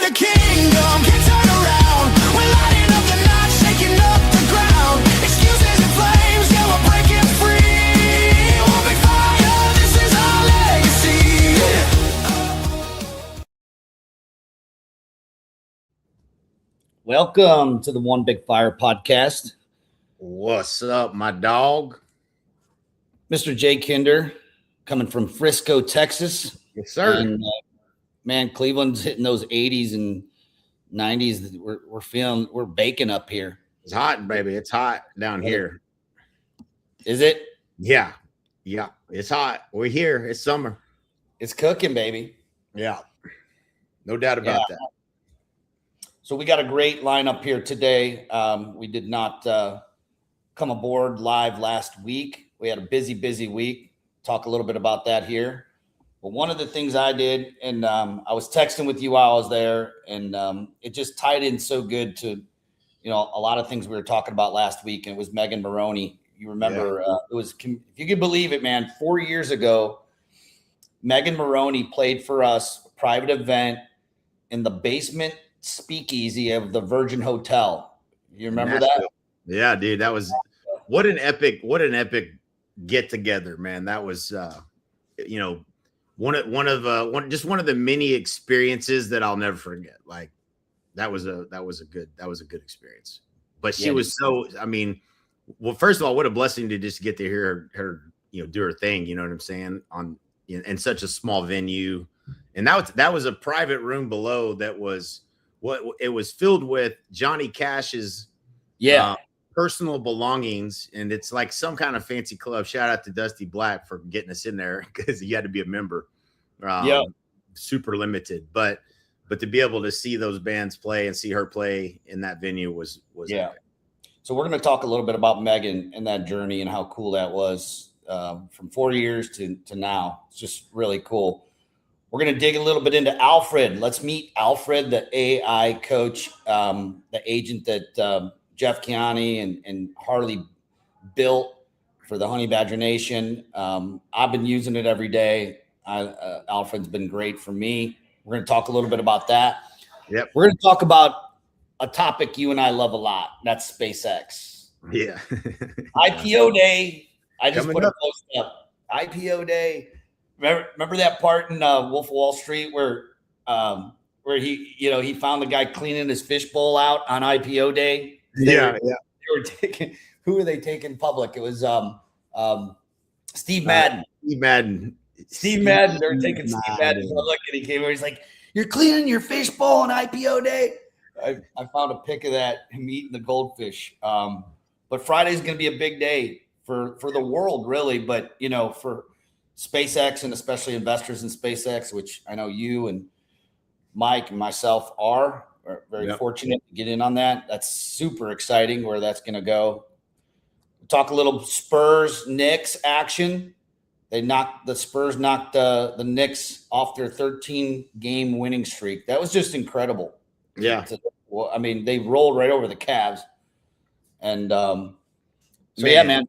the kingdom can turn around. We're lighting up the night, shaking up the ground. Excuses and flames, yeah, we're breaking free. One big fire, this is our legacy. Welcome to the One Big Fire podcast. What's up, my dog? Mr. Jay Kinder, coming from Frisco, Texas. Yes, sir. And, man, Cleveland's hitting those 80s and 90s. We're baking up here. It's hot, baby. It's hot down here. Is it? Yeah. It's hot. We're here. It's summer. It's cooking, baby. Yeah. No doubt about that. So we got a great lineup here today. We did not come aboard live last week. We had a busy week. Talk a little bit about that here. But one of the things I did, and I was texting with you while I was there, and it just tied in so good to, a lot of things we were talking about last week, and it was Megan Moroney. You remember, it was, if you could believe it, man, 4 years ago, Megan Moroney played for us a private event in the basement speakeasy of the Virgin Hotel. You remember that? Yeah, dude, that was what an epic get together, man. That was one of the many experiences that I'll never forget. Like that was a good experience. But she was first of all, what a blessing to just get to hear her do her thing, you know what I'm saying, in such a small venue. And that was a private room below that was it was filled with Johnny Cash's personal belongings, and it's like some kind of fancy club. Shout out to Dusty Black for getting us in there because you had to be a member. Super limited, but to be able to see those bands play and see her play in that venue was epic. So we're going to talk a little bit about Megan and that journey and how cool that was from 4 years to now. It's just really cool. We're going to dig a little bit into Alfred. Let's meet Alfred, the AI coach, the agent that Jeff Chiani and Harley built for the Honey Badger Nation. I've been using it every day. Alfred's been great for me. We're going to talk a little bit about that. Yep. We're going to talk about a topic you and I love a lot. That's SpaceX. Yeah. IPO day. I just Coming put up. a post up. IPO day. Remember that part in Wolf of Wall Street where he found the guy cleaning his fishbowl out on IPO day? They were taking. Who were they taking public? It was Steve Madden. Steve Madden. They were taking Steve Madden public, and he came over. He's like, "You're cleaning your fishbowl on IPO day." I found a pic of that, him eating the goldfish. But Friday's going to be a big day for the world, really. But for SpaceX and especially investors in SpaceX, which I know you and Mike and myself are very fortunate to get in on that. That's super exciting where that's going to go. We'll talk a little Spurs Knicks action. The Spurs knocked the Knicks off their 13-game winning streak. That was just incredible. Yeah. They rolled right over the Cavs. And man.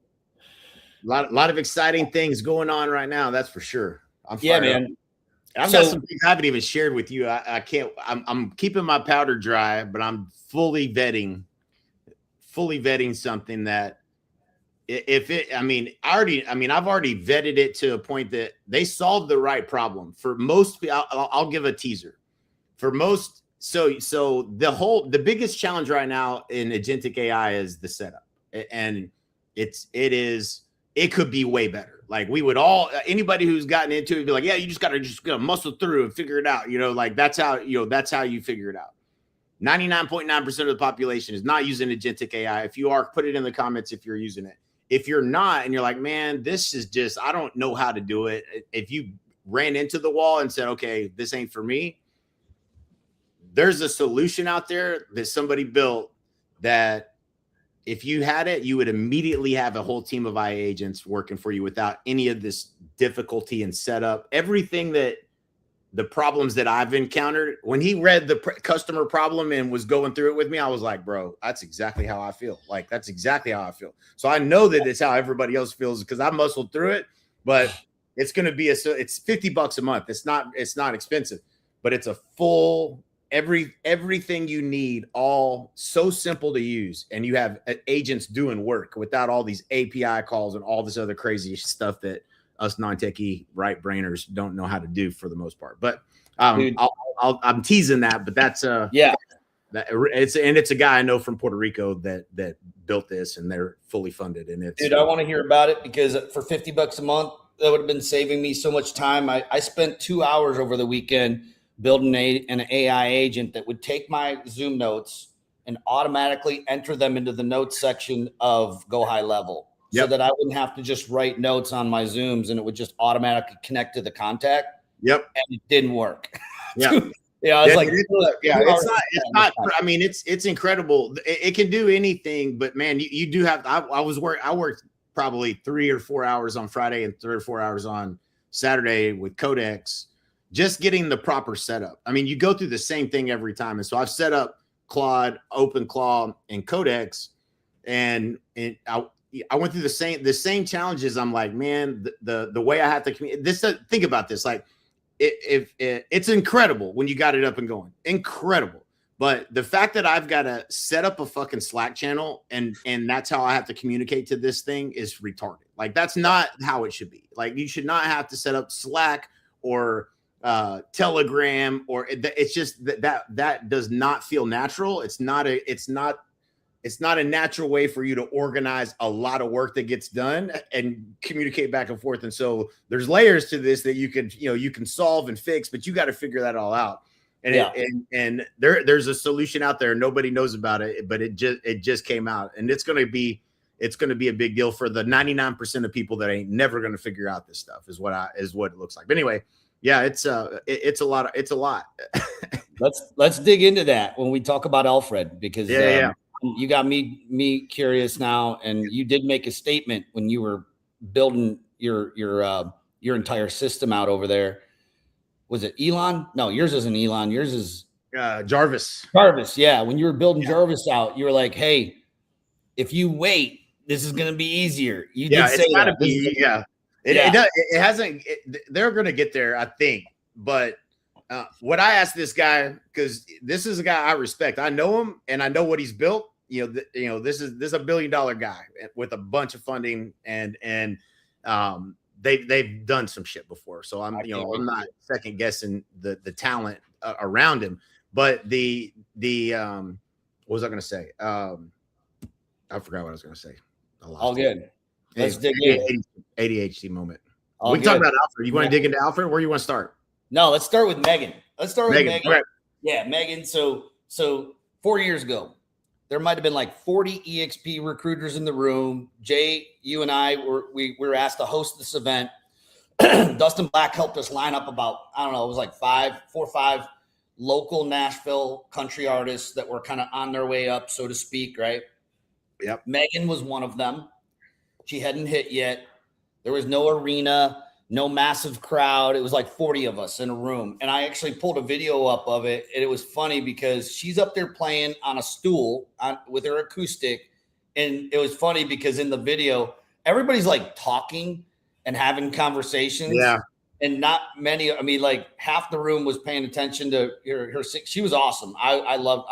A lot of exciting things going on right now. That's for sure. I'm fired up. Man. I've got some things I haven't even shared with you. I can't. I'm keeping my powder dry, but I'm fully vetting something that I've already vetted it to a point that they solved the right problem for most. I'll give a teaser for most. So the biggest challenge right now in agentic AI is the setup, and it could be way better. Like we would all, anybody who's gotten into it would be like, yeah, you just gotta muscle through and figure it out. Like that's how you figure it out. 99.9% of the population is not using agentic AI. If you are, put it in the comments if you're using it. If you're not, and you're like, man, this is just, I don't know how to do it. If you ran into the wall and said, okay, this ain't for me, there's a solution out there that somebody built that if you had it, you would immediately have a whole team of IA agents working for you without any of this difficulty and setup. Everything that the problems that I've encountered, when he read the customer problem and was going through it with me, I was like, bro, that's exactly how I feel. Like, that's exactly how I feel. So I know that it's how everybody else feels because I muscled through it, but it's going to be it's $50 a month. It's not expensive, but it's a full everything you need, all so simple to use, and you have agents doing work without all these API calls and all this other crazy stuff that us non-techie right brainers don't know how to do for the most part. But I'm teasing that, but that's it's a guy I know from Puerto Rico that built this, and they're fully funded. And it's I want to hear about it, because for $50 a month, that would have been saving me so much time. I spent 2 hours over the weekend building an AI agent that would take my Zoom notes and automatically enter them into the notes section of Go High Level, so that I wouldn't have to just write notes on my Zooms, and it would just automatically connect to the contact. Yep. And it didn't work. Yeah. Yeah. I was like, it's not, I mean, it's incredible. It can do anything, but man, you do have, I worked probably 3 or 4 hours on Friday and 3 or 4 hours on Saturday with Codex, just getting the proper setup. I mean, you go through the same thing every time. And so I've set up Claude, OpenClaw, and Codex, and I went through the same challenges. I'm like, man, the way I have to communicate. Think about this. Like, it's incredible when you got it up and going, incredible. But the fact that I've got to set up a fucking Slack channel and that's how I have to communicate to this thing is retarded. Like, that's not how it should be. Like, you should not have to set up Slack or Telegram, or it's just that does not feel natural. It's not a natural way for you to organize a lot of work that gets done and communicate back and forth. And so there's layers to this that you can solve and fix, but you got to figure that all out. And there's a solution out there. Nobody knows about it, but it just came out, and it's going to be a big deal for the 99% of people that ain't never going to figure out this stuff is what it looks like. But anyway, yeah, it's a lot. Let's dig into that when we talk about Alfred, because you got me curious now, and you did make a statement when you were building your entire system out over there. Was it Elon? No, yours isn't Elon. Yours is Jarvis. Jarvis, yeah. When you were building Jarvis out, you were like, "Hey, if you wait, this is going to be easier." You did say that. It hasn't. They're going to get there, I think. But what I asked this guy, because this is a guy I respect. I know him, and I know what he's built. This is a $1 billion guy with a bunch of funding, and they've done some shit before. So I'm not second guessing the talent around him. But what was I going to say? I forgot what I was going to say. All good. Let's dig in. ADHD moment. We can talk about Alfred. You want to dig into Alfred? Where do you want to start? No, let's start with Megan. Megan. Right. Yeah, Megan. So 4 years ago, there might have been like 40 EXP recruiters in the room. Jay, you and I were asked to host this event. Dustin Black helped us line up about, I don't know, it was like 4 or 5 local Nashville country artists that were kind of on their way up, so to speak, right? Yep. Megan was one of them. She hadn't hit yet. There was no arena, no massive crowd. It was like 40 of us in a room. And I actually pulled a video up of it. And it was funny because she's up there playing on a stool with her acoustic. And it was funny because in the video, everybody's like talking and having conversations. Yeah. And not many, I mean, like half the room was paying attention to her. She was awesome. I love,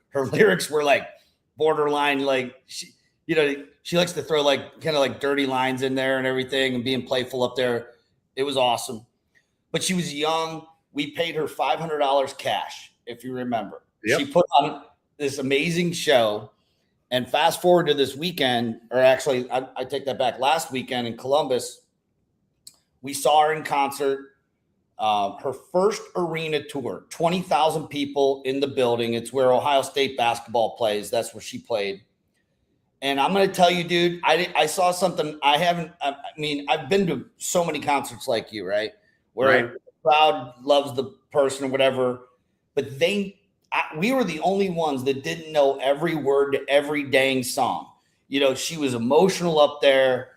her lyrics were like borderline, like she likes to throw like kind of like dirty lines in there and everything and being playful up there. It was awesome. But she was young. We paid her $500 cash, if you remember. Yep. She put on this amazing show. And fast forward to this weekend, or actually, I take that back, last weekend in Columbus, we saw her in concert. Her first arena tour, 20,000 people in the building. It's where Ohio State basketball plays. That's where she played. And I'm going to tell you, dude, I saw something I've been to so many concerts like you, right? Where the crowd loves the person or whatever, but we were the only ones that didn't know every word to every dang song. She was emotional up there,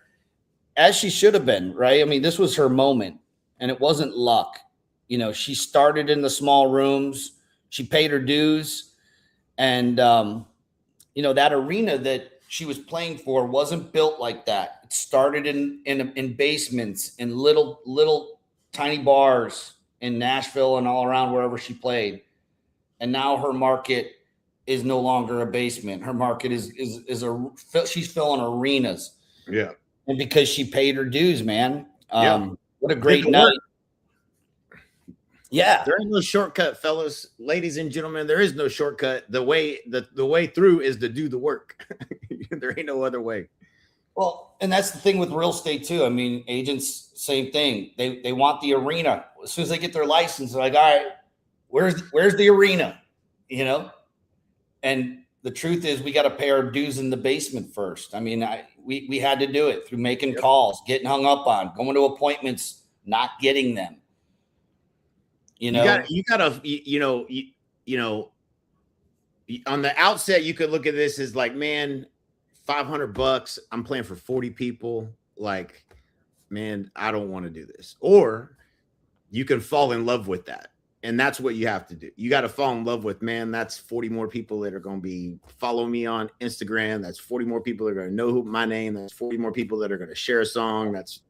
as she should have been, right? I mean, this was her moment, and it wasn't luck. She started in the small rooms. She paid her dues. And, that arena that she was playing for wasn't built like that. It started in basements, in little tiny bars in Nashville and all around wherever she played. and now her market is no longer a basement. Her market is she's filling arenas. Yeah. And because she paid her dues, man. What a Did great the night. work. Yeah. There ain't no shortcut, fellas, ladies and gentlemen. There is no shortcut. The way through is to do the work. There ain't no other way. Well, and that's the thing with real estate too. I mean, agents, same thing. They want the arena. As soon as they get their license, they're like, all right, where's the arena? You know? And the truth is we got to pay our dues in the basement first. I mean, we had to do it through making calls, getting hung up on, going to appointments, not getting them. You know, you gotta, on the outset, you could look at this as like, man, $500. I'm playing for 40 people. Like, man, I don't want to do this. Or you can fall in love with that. And that's what you have to do. You got to fall in love with, man, that's 40 more people that are going to be follow me on Instagram. That's 40 more people that are going to know my name. That's 40 more people that are going to share a song. That's,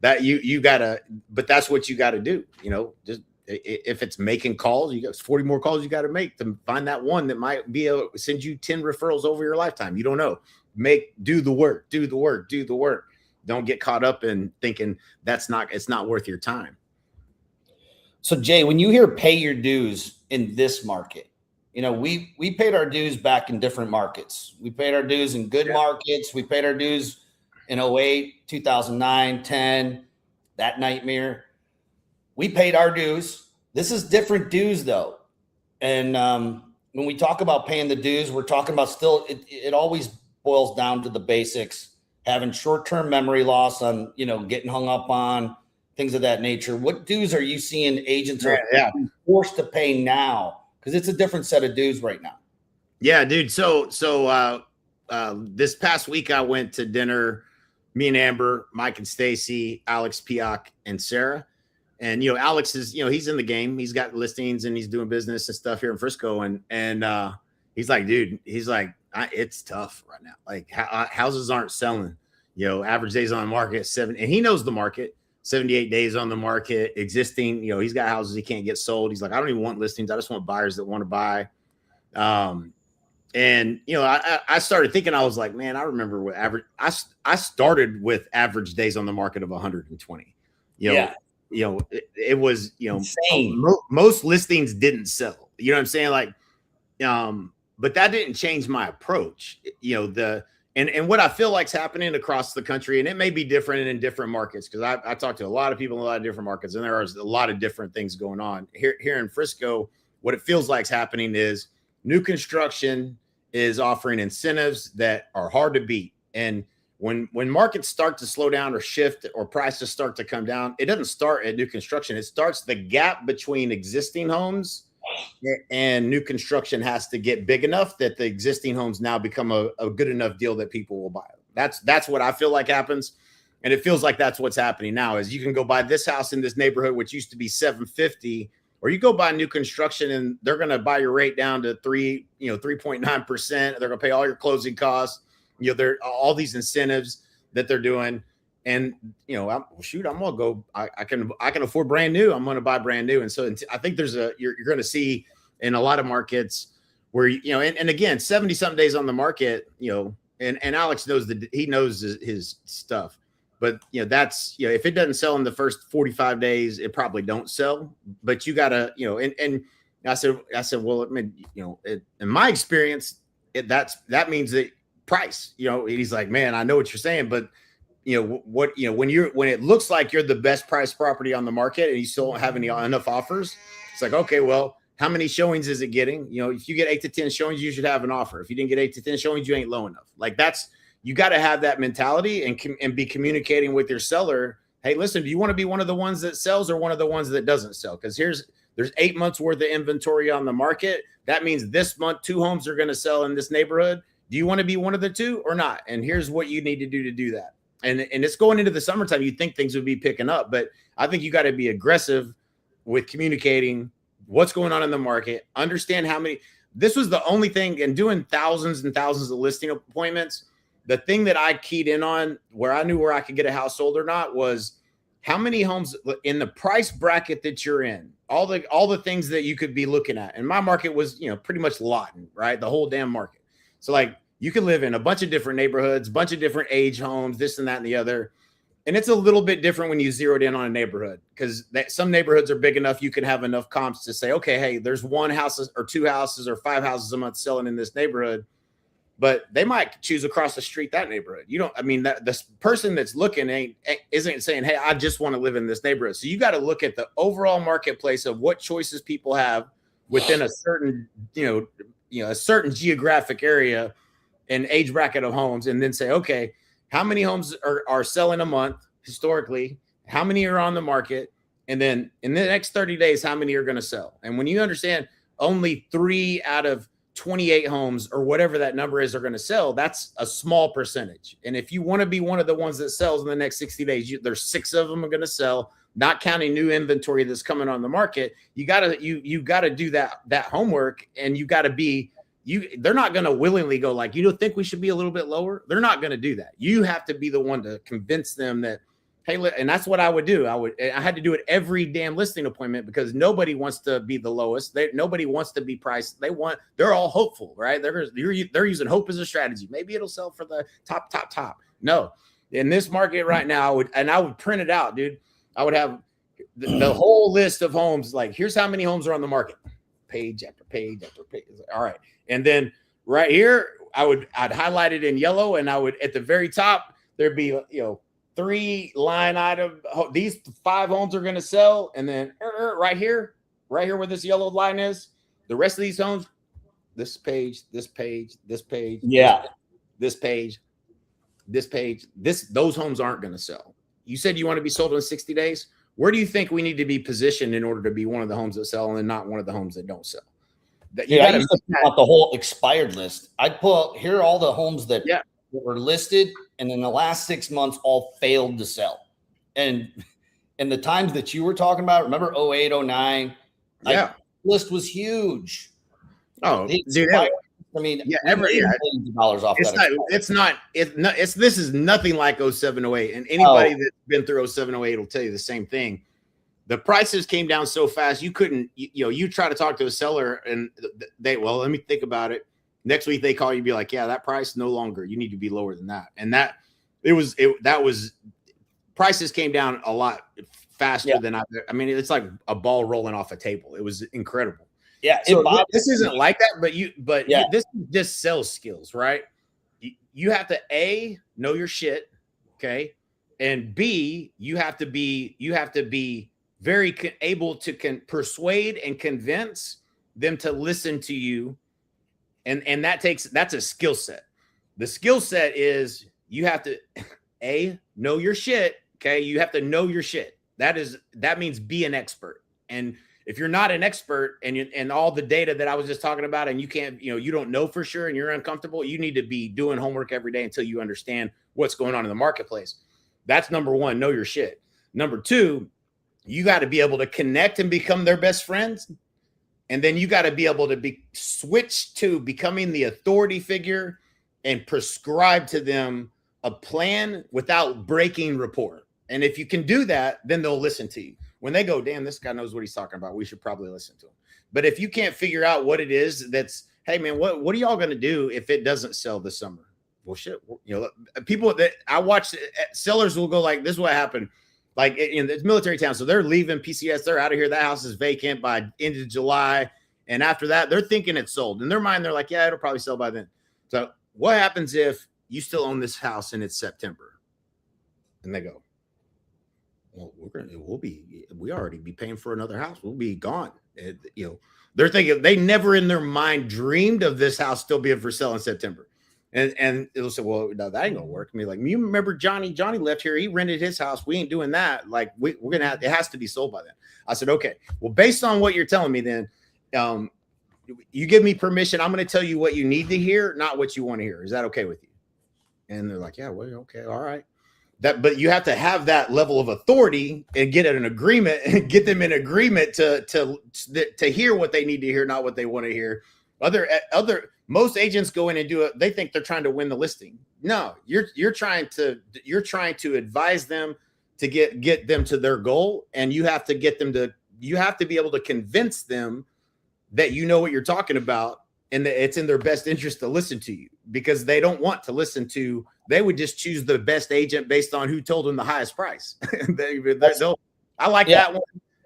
that you got to, but that's what you got to do. Just if it's making calls, you got 40 more calls you got to make to find that one that might be able to send you 10 referrals over your lifetime. You don't know. Do the work. Don't get caught up in thinking it's not worth your time. So Jay, when you hear pay your dues in this market, we paid our dues back in different markets. We paid our dues in good markets. We paid our dues in 08, 2009, 10, that nightmare. We paid our dues. This is different dues though. And when we talk about paying the dues, we're talking about still, it always boils down to the basics, having short-term memory loss on, getting hung up on, things of that nature. What dues are you seeing agents are forced to pay now? Because it's a different set of dues right now. Yeah, dude. So this past week I went to dinner, me and Amber, Mike and Stacy, Alex, Pioch, and Sarah. And, Alex is, he's in the game. He's got listings and he's doing business and stuff here in Frisco. And he's like, dude, it's tough right now. Like houses aren't selling, average days on the market, 7. And he knows the market. 78 days on the market, existing, he's got houses he can't get sold. He's like, I don't even want listings. I just want buyers that want to buy. And, I started thinking, I was like, man, I remember what I started with average days on the market of 120. It was, insane. Most listings didn't sell. You know what I'm saying? Like, but that didn't change my approach. And what I feel like's happening across the country, and it may be different in different markets, because I talked to a lot of people in a lot of different markets, and there are a lot of different things going on. Here in Frisco, what it feels like's happening is new construction is offering incentives that are hard to beat. And when markets start to slow down or shift or prices start to come down, it doesn't start at new construction. It starts the gap between existing homes and new construction has to get big enough that the existing homes now become a good enough deal that people will buy them. That's what I feel like happens. And it feels like that's what's happening now is you can go buy this house in this neighborhood, which used to be $750, or you go buy new construction and they're going to buy your rate down to 3.9%. They're going to pay all your closing costs. There are all these incentives that they're doing. And, I'm going to go, I can afford brand new. I'm going to buy brand new. And so I think you're going to see in a lot of markets where, and again, 70 something days on the market, and Alex knows he knows his stuff, but that's, if it doesn't sell in the first 45 days, it probably don't sell, but you gotta, and I said, well, I mean, in my experience, that means that price, he's like, man, I know what you're saying, but when it looks like you're the best price property on the market and you still don't have enough offers, it's like, okay, well, how many showings is it getting? If you get 8 to 10 showings, you should have an offer. If you didn't get 8 to 10 showings, you ain't low enough. Like you got to have that mentality and be communicating with your seller. Hey, listen, do you want to be one of the ones that sells or one of the ones that doesn't sell? Because there's 8 months worth of inventory on the market. That means this month, 2 homes are going to sell in this neighborhood. Do you want to be one of the 2 or not? And here's what you need to do that. And it's going into the summertime. You'd think things would be picking up, but I think you got to be aggressive with communicating what's going on in the market. Understand how many. This was the only thing, and doing thousands and thousands of listing appointments. The thing that I keyed in on where I knew where I could get a house sold or not was how many homes in the price bracket that you're in. all the things that you could be looking at. And my market was, pretty much Lawton, right? The whole damn market. So like you could live in a bunch of different neighborhoods, bunch of different age homes, this and that and the other. And it's a little bit different when you zeroed in on a neighborhood, because some neighborhoods are big enough you can have enough comps to say, okay, hey, there's one house or two houses or five houses a month selling in this neighborhood. But they might choose across the street that neighborhood. That this person that's looking isn't saying, hey, I just want to live in this neighborhood. So you got to look at the overall marketplace of what choices people have within a certain, a certain geographic area and age bracket of homes, and then say, okay, how many homes are selling a month historically? How many are on the market? And then in the next 30 days, how many are going to sell? And when you understand only 3 out of 28 homes or whatever that number is are going to sell, that's a small percentage. And if you want to be one of the ones that sells in the next 60 days, there's 6 of them are going to sell, not counting new inventory that's coming on the market. You got to do that homework, and you got to be, they're not going to willingly go like, you don't think we should be a little bit lower? They're not going to do that. You have to be the one to convince them that, hey, and that's what I would do. I had to do it every damn listing appointment, because nobody wants to be the lowest. Nobody wants to be priced. They're all hopeful, right? They're using hope as a strategy. Maybe it'll sell for the top. No, in this market right now, I would print it out, dude. I would have the whole list of homes. Like, here's how many homes are on the market, page after page after page. All right. And then right here, I'd highlight it in yellow, and I would, at the very top, there'd be, 3 line item. These 5 homes are going to sell. And then right here where this yellow line is, the rest of these homes, this page, this page, this page, this page, those homes aren't going to sell. You said you want to be sold in 60 days. Where do you think we need to be positioned in order to be one of the homes that sell and not one of the homes that don't sell? I used to put out the whole expired list. I'd put, here are all the homes that were listed, and in the last 6 months all failed to sell. And in the times that you were talking about, remember 08, 09? Yeah. List was huge. Oh, dude. I mean, millions of dollars off. This is nothing like 07, 08. And anybody that's been through 07, 08 will tell you the same thing. The prices came down so fast, you couldn't, you try to talk to a seller and let me think about it. Next week they call you, be like, yeah, that price no longer. You need to be lower than that. And prices came down a lot faster than it's like a ball rolling off a table. It was incredible. Yeah. So this isn't like that, but this is just sales skills, right? You have to A, know your shit. Okay. And B, you have to be very able to persuade and convince them to listen to you. And that's a skill set. The skill set is you have to know your shit. Okay. You have to know your shit. That means be an expert. And if you're not an expert and all the data that I was just talking about, and you can't, you don't know for sure and you're uncomfortable, you need to be doing homework every day until you understand what's going on in the marketplace. That's number 1, know your shit. Number 2, you got to be able to connect and become their best friends. And then you got to be able to be switched to becoming the authority figure and prescribe to them a plan without breaking rapport. And if you can do that, then they'll listen to you. When they go, damn, this guy knows what he's talking about, we should probably listen to him. But if you can't figure out what it is that's, hey man, what are y'all going to do if it doesn't sell this summer? Well, shit, people that I watch, sellers will go like, this is what happened. Like it's military town. So they're leaving PCS. They're out of here. That house is vacant by end of July. And after that, they're thinking it's sold. In their mind, they're like, yeah, it'll probably sell by then. So what happens if you still own this house and it's September? And they go, well, we already be paying for another house. We'll be gone. They're thinking they never in their mind dreamed of this house still being for sale in September. And it'll say, well, no, that ain't gonna work. I mean, like, you remember Johnny left here. He rented his house. We ain't doing that. Like, we're gonna have, it has to be sold by then. I said, okay, well, based on what you're telling me, then you give me permission. I'm gonna tell you what you need to hear, not what you want to hear. Is that okay with you? And they're like, yeah, well, okay, all right. But you have to have that level of authority and get an agreement and get them in agreement to hear what they need to hear, not what they want to hear. Most agents go in and do it. They think they're trying to win the listing. No, you're trying to advise them to get them to their goal, and you have to get them to you have to be able to convince them that you know what you're talking about and that it's in their best interest to listen to you, because they don't want to listen to, they would just choose the best agent based on who told them the highest price. I like that one.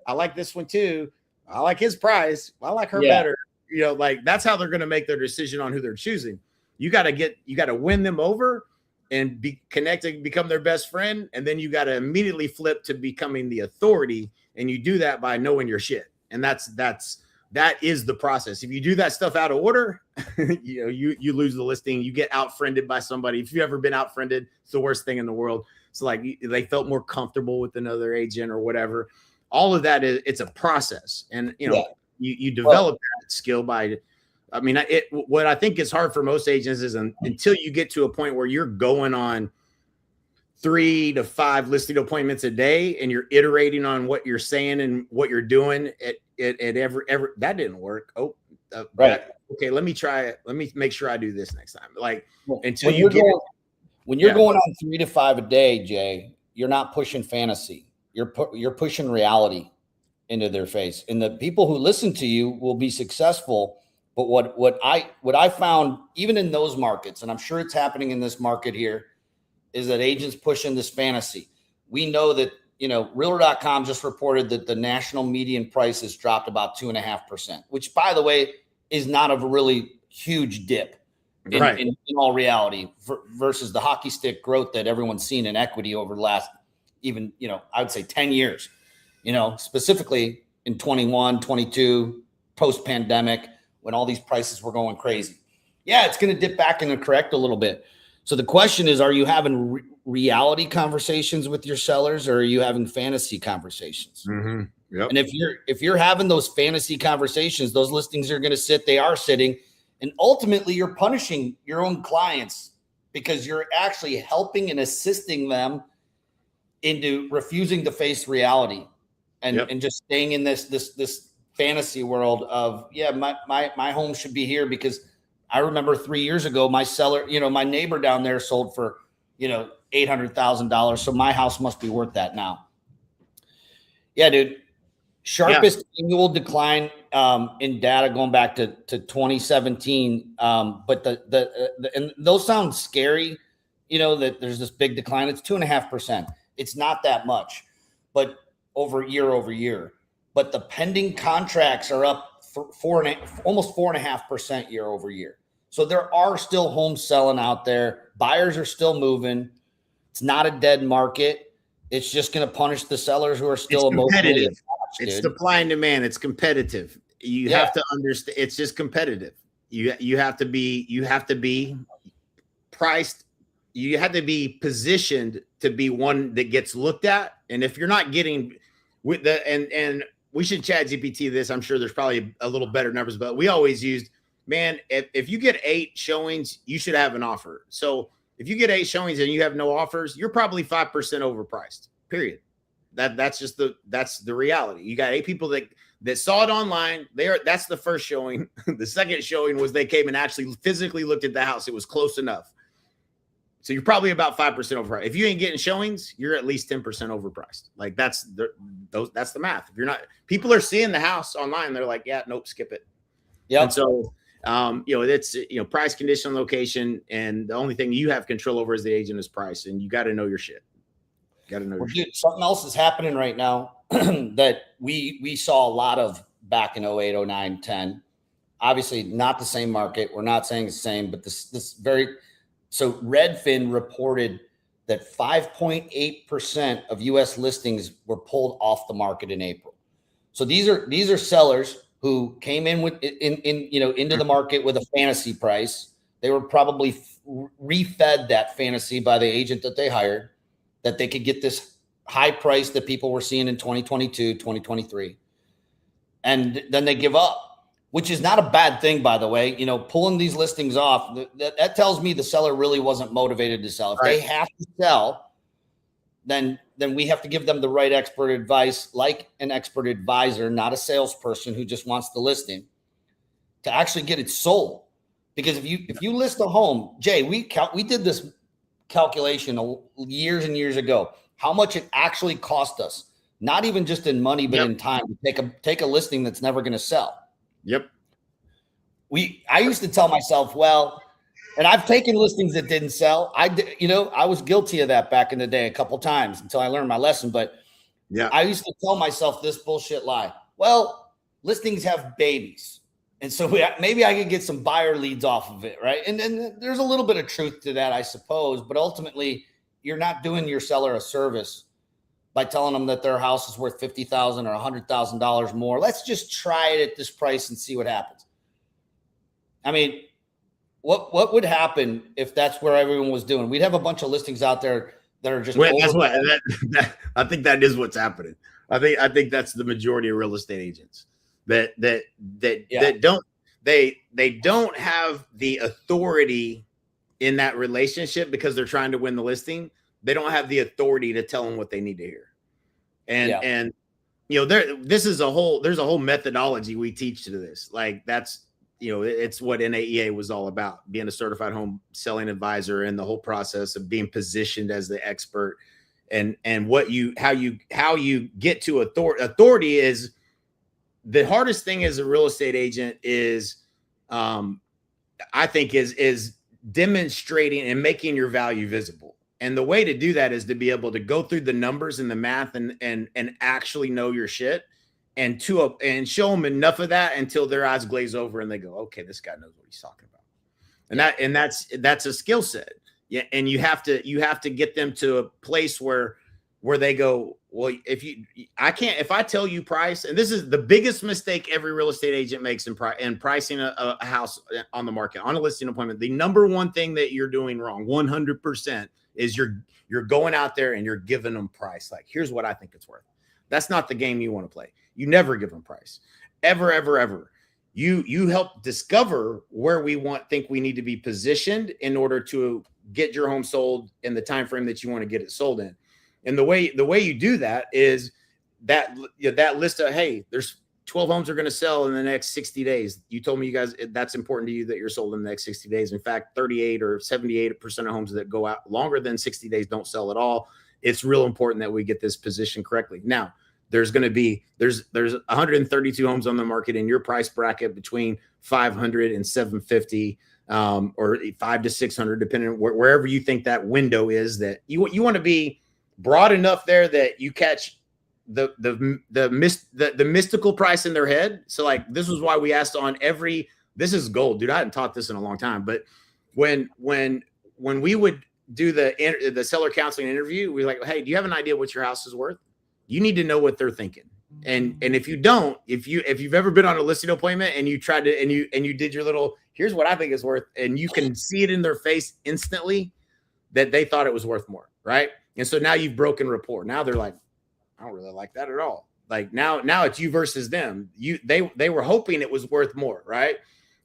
I like this one too. I like his price. I like her better. You know, like that's how they're going to make their decision on who they're choosing. You got to win them over and be connected, become their best friend. And then you got to immediately flip to becoming the authority. And you do that by knowing your shit. And that is the process. If you do that stuff out of order, you lose the listing. You get out-friended by somebody. If you've ever been out-friended, it's the worst thing in the world. It's like they felt more comfortable with another agent or whatever. All of that it's a process. And, you develop that skill by, I mean, what I think is hard for most agents is until you get to a point where you're going on 3 to 5 listing appointments a day and you're iterating on what you're saying and what you're doing at every that didn't work. Right. Okay, let me try it. Let me make sure I do this next time. Like until when you're going on 3 to 5 a day, Jay, you're not pushing fantasy. You're pushing reality into their face. And the people who listen to you will be successful. But what I found, even in those markets, and I'm sure it's happening in this market here, is that agents pushing this fantasy. We know that, Realtor.com just reported that the national median price has dropped about 2.5%, which, by the way, is not a really huge dip in all reality versus the hockey stick growth that everyone's seen in equity over the last, even, I would say 10 years, specifically in 21, 22, post-pandemic, when all these prices were going crazy. Yeah, it's going to dip back and correct a little bit. So the question is, are you having reality conversations with your sellers, or are you having fantasy conversations? Mm-hmm. Yep. And if you're having those fantasy conversations, those listings are going to sit, they are sitting, and ultimately you're punishing your own clients because you're actually helping and assisting them into refusing to face reality and just staying in this fantasy world of, my home should be here, because I remember 3 years ago, my seller, my neighbor down there sold for, $800,000. So my house must be worth that now. Yeah, dude. Sharpest annual decline in data going back to 2017. But and those sound scary, that there's this big decline. It's 2.5%. It's not that much, but over year. But the pending contracts are up almost 4.5% year over year. So there are still homes selling out there. Buyers are still moving. It's not a dead market. It's just going to punish the sellers who are still competitive. It's supply and demand. It's competitive. You have to understand. It's just competitive. You have to be priced. You have to be positioned to be one that gets looked at. And if you're not getting with and we should chat GPT this. I'm sure there's probably a little better numbers, but we always used, man, if you get 8 showings, you should have an offer. So if you get 8 showings and you have no offers, you're probably 5% overpriced, period. That's the reality. You got 8 people that saw it online. That's the first showing. The second showing was they came and actually physically looked at the house. It was close enough. So you're probably about 5% overpriced. If you ain't getting showings, you're at least 10% overpriced. Like that's the math. If you're not, people are seeing the house online. They're like, yeah, nope, skip it. Yeah. And so, it's, price, condition, location. And the only thing you have control over as the agent is price. And you got to know your shit. Dude, something else is happening right now that we saw a lot of back in 08, 09, 10. Obviously not the same market. We're not saying it's the same, but so Redfin reported that 5.8% of U.S. listings were pulled off the market in April. So these are sellers who came in into the market with a fantasy price. They were probably refed that fantasy by the agent that they hired, that they could get this high price that people were seeing in 2022, 2023. And then they give up, which is not a bad thing, by the way. Pulling these listings off, that tells me the seller really wasn't motivated to sell. If they have to sell, then we have to give them the right expert advice, like an expert advisor, not a salesperson who just wants the listing, to actually get it sold. Because if you list a home, Jay, we did this calculation years and years ago, how much it actually cost us not even just in money, but in time to take a listing that's never going to sell. Yep. I used to tell myself, well, and I've taken listings that didn't sell. I was guilty of that back in the day a couple times until I learned my lesson. But I used to tell myself this bullshit lie. Well, listings have babies. And so maybe I could get some buyer leads off of it, right? And then there's a little bit of truth to that, I suppose. But ultimately, you're not doing your seller a service by telling them that their house is worth $50,000 or $100,000 more. Let's just try it at this price and see what happens. I mean, what would happen if that's where everyone was doing? We'd have a bunch of listings out there that are just. Well, that's what I think that is what's happening. I think that's the majority of real estate agents that don't have the authority in that relationship because they're trying to win the listing. They don't have the authority to tell them what they need to hear. And there's a whole methodology we teach to this. Like that's, it's what NAEA was all about, being a certified home selling advisor and the whole process of being positioned as the expert and how you get to authority is the hardest thing as a real estate agent is, I think is demonstrating and making your value visible. And the way to do that is to be able to go through the numbers and the math and actually know your shit and show them enough of that until their eyes glaze over and they go, okay, this guy knows what he's talking about. And that's a skill set. Yeah. And you have to get them to a place where they go, well, if I tell you price, and this is the biggest mistake every real estate agent makes in pricing a house on the market, on a listing appointment, the number one thing that you're doing wrong 100% is you're going out there and you're giving them price. Like, here's what I think it's worth. That's not the game you want to play. You never give them price, ever, ever, ever. You help discover where think we need to be positioned in order to get your home sold in the time frame that you want to get it sold in. And the way you do that is that list of, hey, there's 12 homes are going to sell in the next 60 days. You told me you guys, that's important to you that you're sold in the next 60 days. In fact, 38 or 78% of homes that go out longer than 60 days don't sell at all. It's real important that we get this position correctly. Now, there's 132 homes on the market in your price bracket between 500 and 750, or 500 to 600, depending on wherever you think that window is. That you want to be broad enough there that you catch the mystical price in their head. So like, this was why we asked on this is gold, dude. I hadn't taught this in a long time, but when we would do the seller counseling interview, we were like, hey, do you have an idea what your house is worth? You need to know what they're thinking. And if you don't, if you've ever been on a listing appointment and you tried to, and you did your little, here's what I think is worth, and you can see it in their face instantly that they thought it was worth more. Right. And so now you've broken rapport. Now they're like, I don't really like that at all. Like now it's you versus them. They were hoping it was worth more. Right.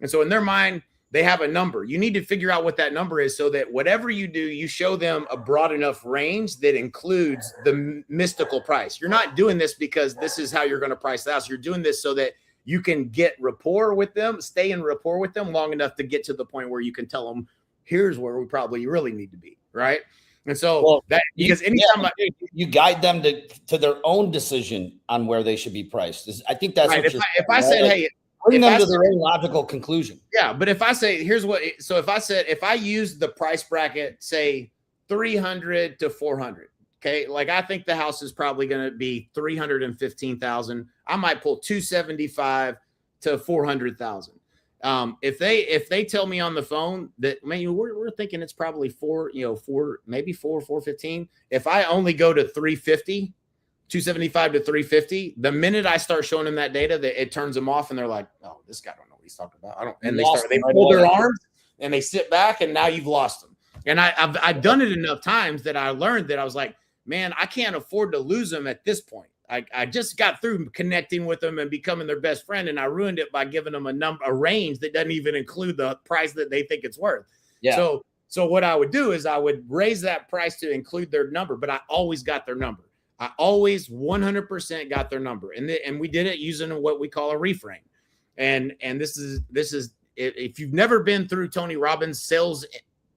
And so in their mind, they have a number. You need to figure out what that number is so that whatever you do, you show them a broad enough range that includes the mystical price. You're not doing this because this is how you're going to price the house. You're doing this so that you can get rapport with them, stay in rapport with them long enough to get to the point where you can tell them, here's where we probably really need to be. Right. And so because anytime you guide them to their own decision on where they should be priced. I think that's right. If I said, hey, bring them to their own logical conclusion. Yeah. But if I say, if I use the price bracket, say 300 to 400, okay. Like I think the house is probably going to be 315,000. I might pull 275 to 400,000. If they tell me on the phone that, man, we're thinking it's probably 415. If I only go to 350, 275 to 350, the minute I start showing them that data, that it turns them off and they're like, oh, this guy don't know what he's talking about. And they pull their arms and they sit back and now you've lost them. And I've done it enough times that I learned that I was like, man, I can't afford to lose them at this point. I just got through connecting with them and becoming their best friend, and I ruined it by giving them a range that doesn't even include the price that they think it's worth. Yeah. So what I would do is I would raise that price to include their number, but I always got their number. I always 100% got their number, and we did it using what we call a reframe. And this is if you've never been through Tony Robbins sales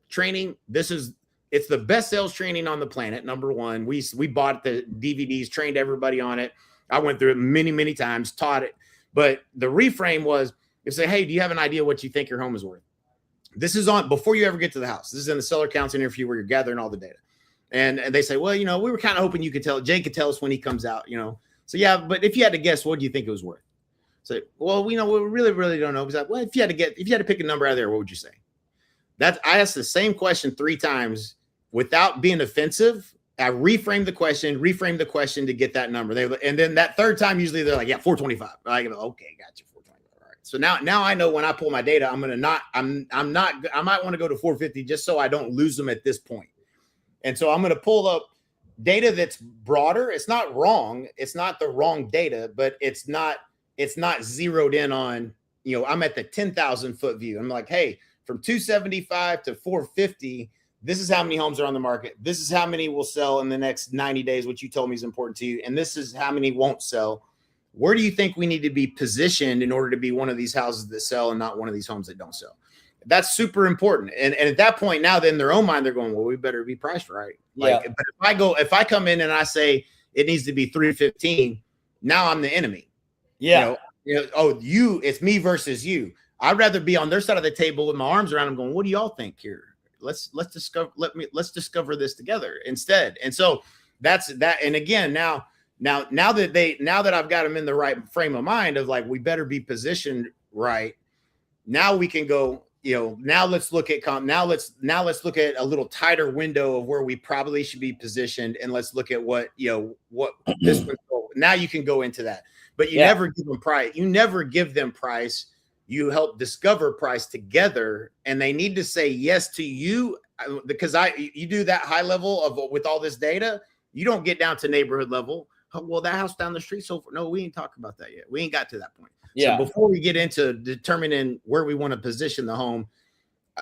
training, this is It's the best sales training on the planet. Number one, we bought the DVDs, trained everybody on it. I went through it many times, taught it. But the reframe was, you say, hey, do you have an idea what you think your home is worth? This is on before you ever get to the house. This is in the seller counseling interview where you're gathering all the data. And they say, well, we were kind of hoping you could tell. Jay could tell us when he comes out, So yeah, but if you had to guess, what do you think it was worth? So, well, we really don't know. He's like, well, if you had to pick a number out of there, what would you say? I asked the same question 3 times without being offensive. I reframed the question to get that number. And then that 3rd time, usually they're like, yeah, 425. I go, okay, gotcha, 425. All right. So now I know when I pull my data, I might want to go to 450 just so I don't lose them at this point. And so I'm going to pull up data that's broader. It's not wrong. It's not the wrong data, but it's not zeroed in on, I'm at the 10,000 foot view. I'm like, hey, from 275 to 450, this is how many homes are on the market. This is how many will sell in the next 90 days, which you told me is important to you. And this is how many won't sell. Where do you think we need to be positioned in order to be one of these houses that sell and not one of these homes that don't sell? That's super important. And at that point, now then in their own mind, they're going, well, we better be priced right. Like, yeah. But if I come in and I say it needs to be 315, now I'm the enemy. Yeah. It's me versus you. I'd rather be on their side of the table with my arms around them going, what do y'all think here? Let's discover this together instead. And so that's that. And again, now that I've got them in the right frame of mind of like, we better be positioned right. Now we can go, now let's look at look at a little tighter window of where we probably should be positioned. And let's look at what this would go. Now you can go into that, but you never give them price. You never give them price. You help discover price together, and they need to say yes to you because you do that high level of with all this data. You don't get down to neighborhood level. Oh, well, that house down the street. So no, we ain't talking about that yet. We ain't got to that point. Yeah. So before we get into determining where we want to position the home,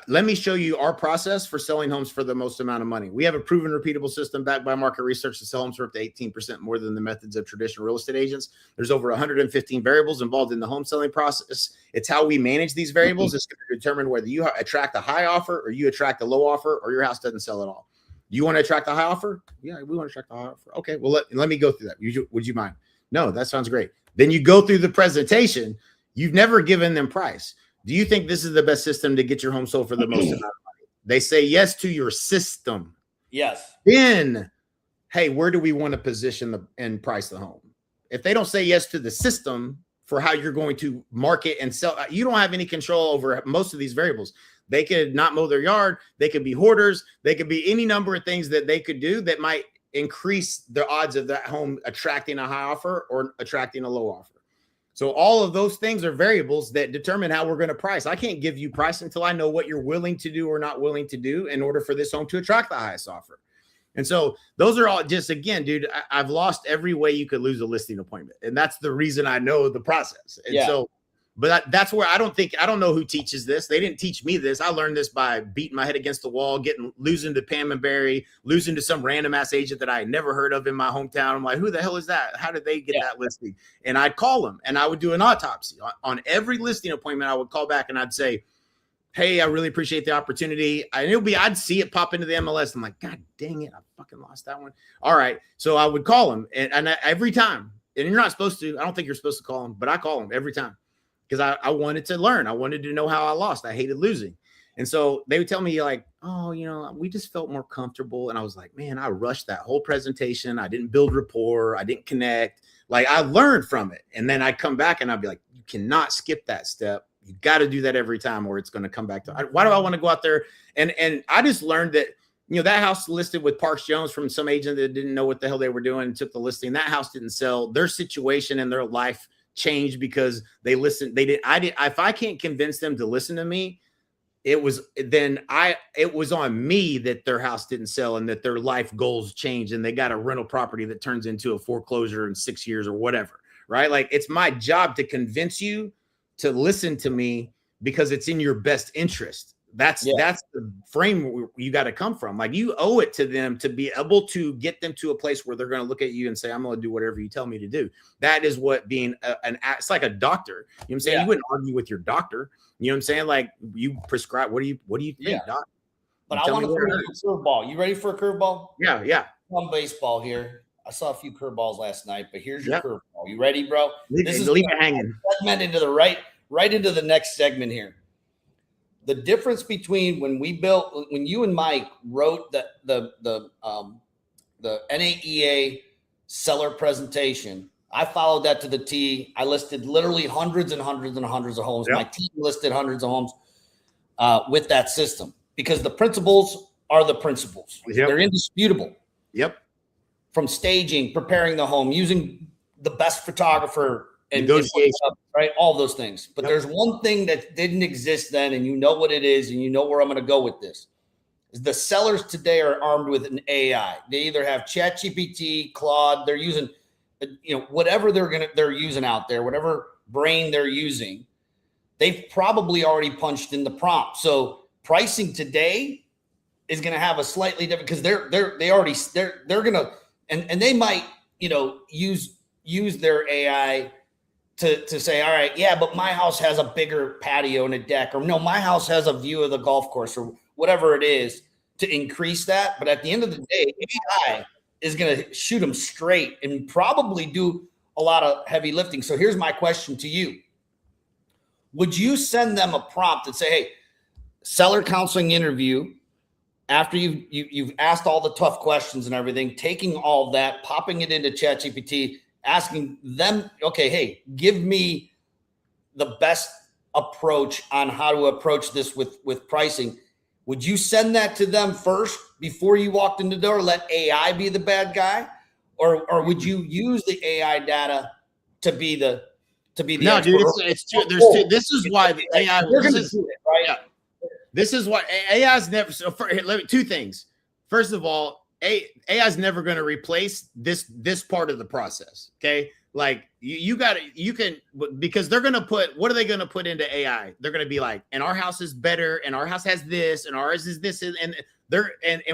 let me show you our process for selling homes for the most amount of money. We have a proven, repeatable system backed by market research to sell homes for up to 18% more than the methods of traditional real estate agents. There's over 115 variables involved in the home selling process. It's how we manage these variables. It's going to determine whether you attract a high offer or you attract a low offer or your house doesn't sell at all. You want to attract a high offer? Yeah, we want to attract a high offer. Okay, well, let me go through that. Would you mind? No, that sounds great. Then you go through the presentation. You've never given them price. Do you think this is the best system to get your home sold for the most amount of money? They say yes to your system. Yes. Then, hey, where do we want to position and price the home? If they don't say yes to the system for how you're going to market and sell, you don't have any control over most of these variables. They could not mow their yard. They could be hoarders. They could be any number of things that they could do that might increase the odds of that home attracting a high offer or attracting a low offer. So all of those things are variables that determine how we're going to price. I can't give you price until I know what you're willing to do or not willing to do in order for this home to attract the highest offer. And so those are all just, again, dude, I've lost every way you could lose a listing appointment. And that's the reason I know the process. And so, but that's where I don't know who teaches this. They didn't teach me this. I learned this by beating my head against the wall, losing to Pam and Barry, losing to some random ass agent that I had never heard of in my hometown. I'm like, who the hell is that? How did they get that listing? And I'd call them and I would do an autopsy on every listing appointment. I would call back and I'd say, hey, I really appreciate the opportunity. I'd see it pop into the MLS. I'm like, God dang it. I fucking lost that one. All right. So I would call them and every time, and you're not supposed to, I don't think you're supposed to call them, but I call them every time. Because I wanted to learn. I wanted to know how I lost. I hated losing. And so they would tell me like, oh, we just felt more comfortable. And I was like, man, I rushed that whole presentation. I didn't build rapport. I didn't connect. Like I learned from it. And then I'd come back and I'd be like, you cannot skip that step. You got to do that every time or it's going to come back to, why do I want to go out there? And I just learned that, that house listed with Parks Jones from some agent that didn't know what the hell they were doing and took the listing. That house didn't sell. Their situation and their life changed because they listened. If I can't convince them to listen to me, it was on me that their house didn't sell and that their life goals changed and they got a rental property that turns into a foreclosure in 6 years or whatever, right? Like it's my job to convince you to listen to me because it's in your best interest. That's the frame you got to come from. Like you owe it to them to be able to get them to a place where they're going to look at you and say, I'm going to do whatever you tell me to do. That is what being it's like a doctor. You know what I'm saying? You wouldn't argue with your doctor. You know what I'm saying? Like you prescribe, what do you think, doc? But I want to throw you a curveball. You ready for a curveball? Yeah. On baseball here. I saw a few curveballs last night, but here's your curveball. You ready, bro? Leave it hanging. Segment into the right into the next segment here. The difference between when you and Mike wrote the NAEA seller presentation, I followed that to the T. I listed literally hundreds and hundreds and hundreds of homes. Yep. My team listed hundreds of homes with that system because the principles are the principles. Yep. They're indisputable. Yep. From staging, preparing the home, using the best photographer, and right? All those things. But there's one thing that didn't exist then, and you know what it is, and you know where I'm going to go with this. Is the sellers today are armed with an AI. They either have ChatGPT, Claude, they're using, whatever they're using out there, whatever brain they're using, they've probably already punched in the prompt. So pricing today is going to have a slightly different, because they're going to, and they might, use their AI to say, all right, yeah, but my house has a bigger patio and a deck, or no, my house has a view of the golf course, or whatever it is, to increase that. But at the end of the day, AI is going to shoot them straight and probably do a lot of heavy lifting. So here's my question to you. Would you send them a prompt and say, hey, seller counseling interview, after you've asked all the tough questions and everything, taking all that, popping it into ChatGPT, asking them, okay, hey, give me the best approach on how to approach this with pricing. Would you send that to them first before you walked in the door? Let AI be the bad guy, or would you use the AI data to be the no, dude, it's two. There's two. This is why the AI. We're going to do it, right? Yeah. This is why AI's never. So two things. First of all, AI's never going to replace this part of the process. Okay, like you can, because they're going to put, what are they going to put into AI? They're going to be like, and our house is better, and our house has this, and ours is this, and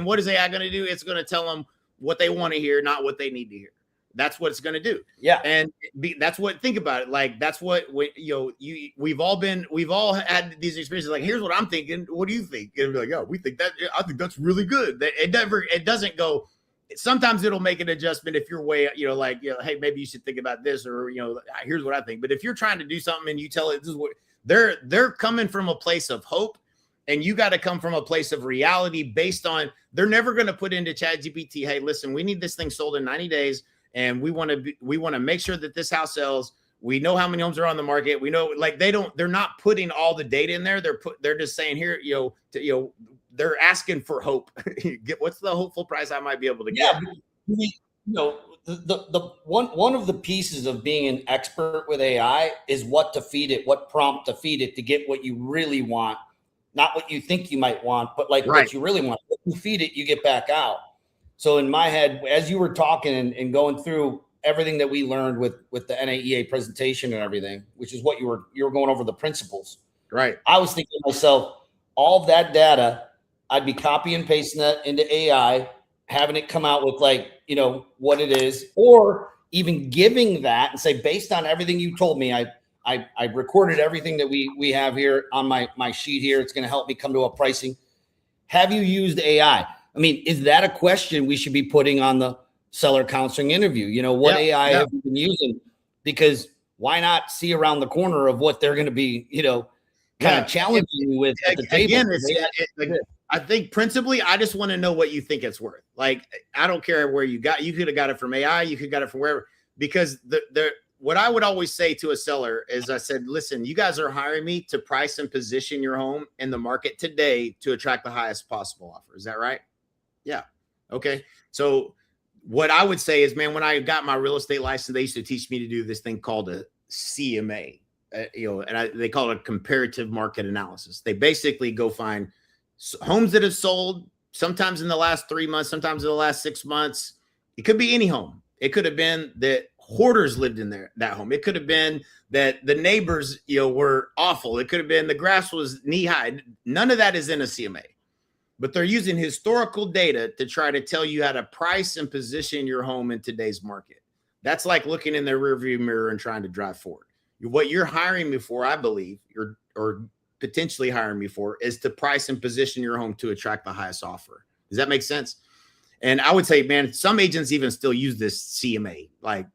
what is AI going to do? It's going to tell them what they want to hear, not what they need to hear. That's what it's going to do. Yeah. And that's what, think about it. Like, that's what, we've all had these experiences. Like, here's what I'm thinking. What do you think? And we're like, yeah, we think that, I think that's really good. It doesn't go, sometimes it'll make an adjustment if you're way, hey, maybe you should think about this, or, here's what I think. But if you're trying to do something and you tell it, this is what they're coming from, a place of hope. And you got to come from a place of reality based on, they're never going to put into ChatGPT, hey, listen, we need this thing sold in 90 days. And we want to make sure that this house sells. We know how many homes are on the market. We know, like, they're not putting all the data in there. They're just saying here, they're asking for hope. What's the hopeful price I might be able to get? The one of the pieces of being an expert with AI is what to feed it, what prompt to feed it to get what you really want, not what you think you might want, but what you really want. If you feed it, you get back out. So in my head, as you were talking and going through everything that we learned with the NAEA presentation and everything, which is what you were going over the principles. Right. I was thinking to myself, all of that data, I'd be copy and pasting that into AI, having it come out with what it is, or even giving that and say, based on everything you told me, I recorded everything that we have here on my sheet here. It's going to help me come to a pricing. Have you used AI? I mean, is that a question we should be putting on the seller counseling interview? What AI have you been using? Because why not see around the corner of what they're going to be, kind of challenging you with at the table? Again, I think principally, I just want to know what you think it's worth. Like, I don't care where you could have got it from AI, you could have got it from wherever, because what I would always say to a seller is, I said, listen, you guys are hiring me to price and position your home in the market today to attract the highest possible offer. Is that right? Yeah. Okay. So what I would say is, man, when I got my real estate license, they used to teach me to do this thing called a CMA, they call it a comparative market analysis. They basically go find homes that have sold, sometimes in the last 3 months, sometimes in the last 6 months. It could be any home. It could have been that hoarders lived in that home. It could have been that the neighbors, were awful. It could have been the grass was knee high. None of that is in a CMA. But they're using historical data to try to tell you how to price and position your home in today's market. That's like looking in the rearview mirror and trying to drive forward. What you're hiring me for, I believe, or potentially hiring me for is to price and position your home to attract the highest offer. Does that make sense? And I would say, man, some agents even still use this CMA. Like,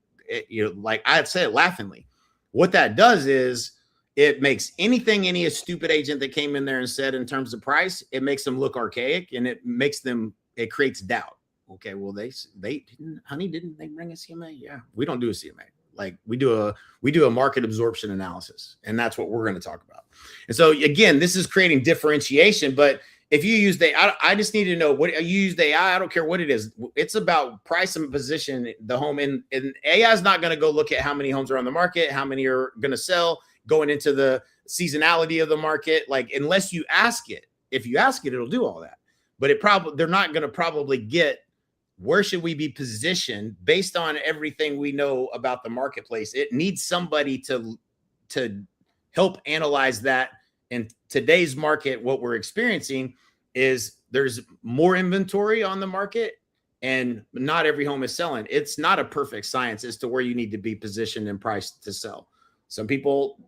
like I'd say it laughingly. What that does is it makes any stupid agent that came in there and said in terms of price, it makes them look archaic, and it creates doubt. Okay, well, they didn't they bring a CMA? Yeah, we don't do a CMA. Like we do a market absorption analysis, and that's what we're going to talk about. And so again, this is creating differentiation. But if you use I just need to know what you use the AI. I don't care what it is. It's about price and position the home. And AI is not going to go look at how many homes are on the market, how many are going to sell, going into the seasonality of the market. Like unless you ask it, if you ask it, it'll do all that. But they're not going to probably get where should we be positioned based on everything we know about the marketplace. It needs somebody to help analyze that. In today's market, what we're experiencing is there's more inventory on the market and not every home is selling. It's not a perfect science as to where you need to be positioned and priced to sell. Some people,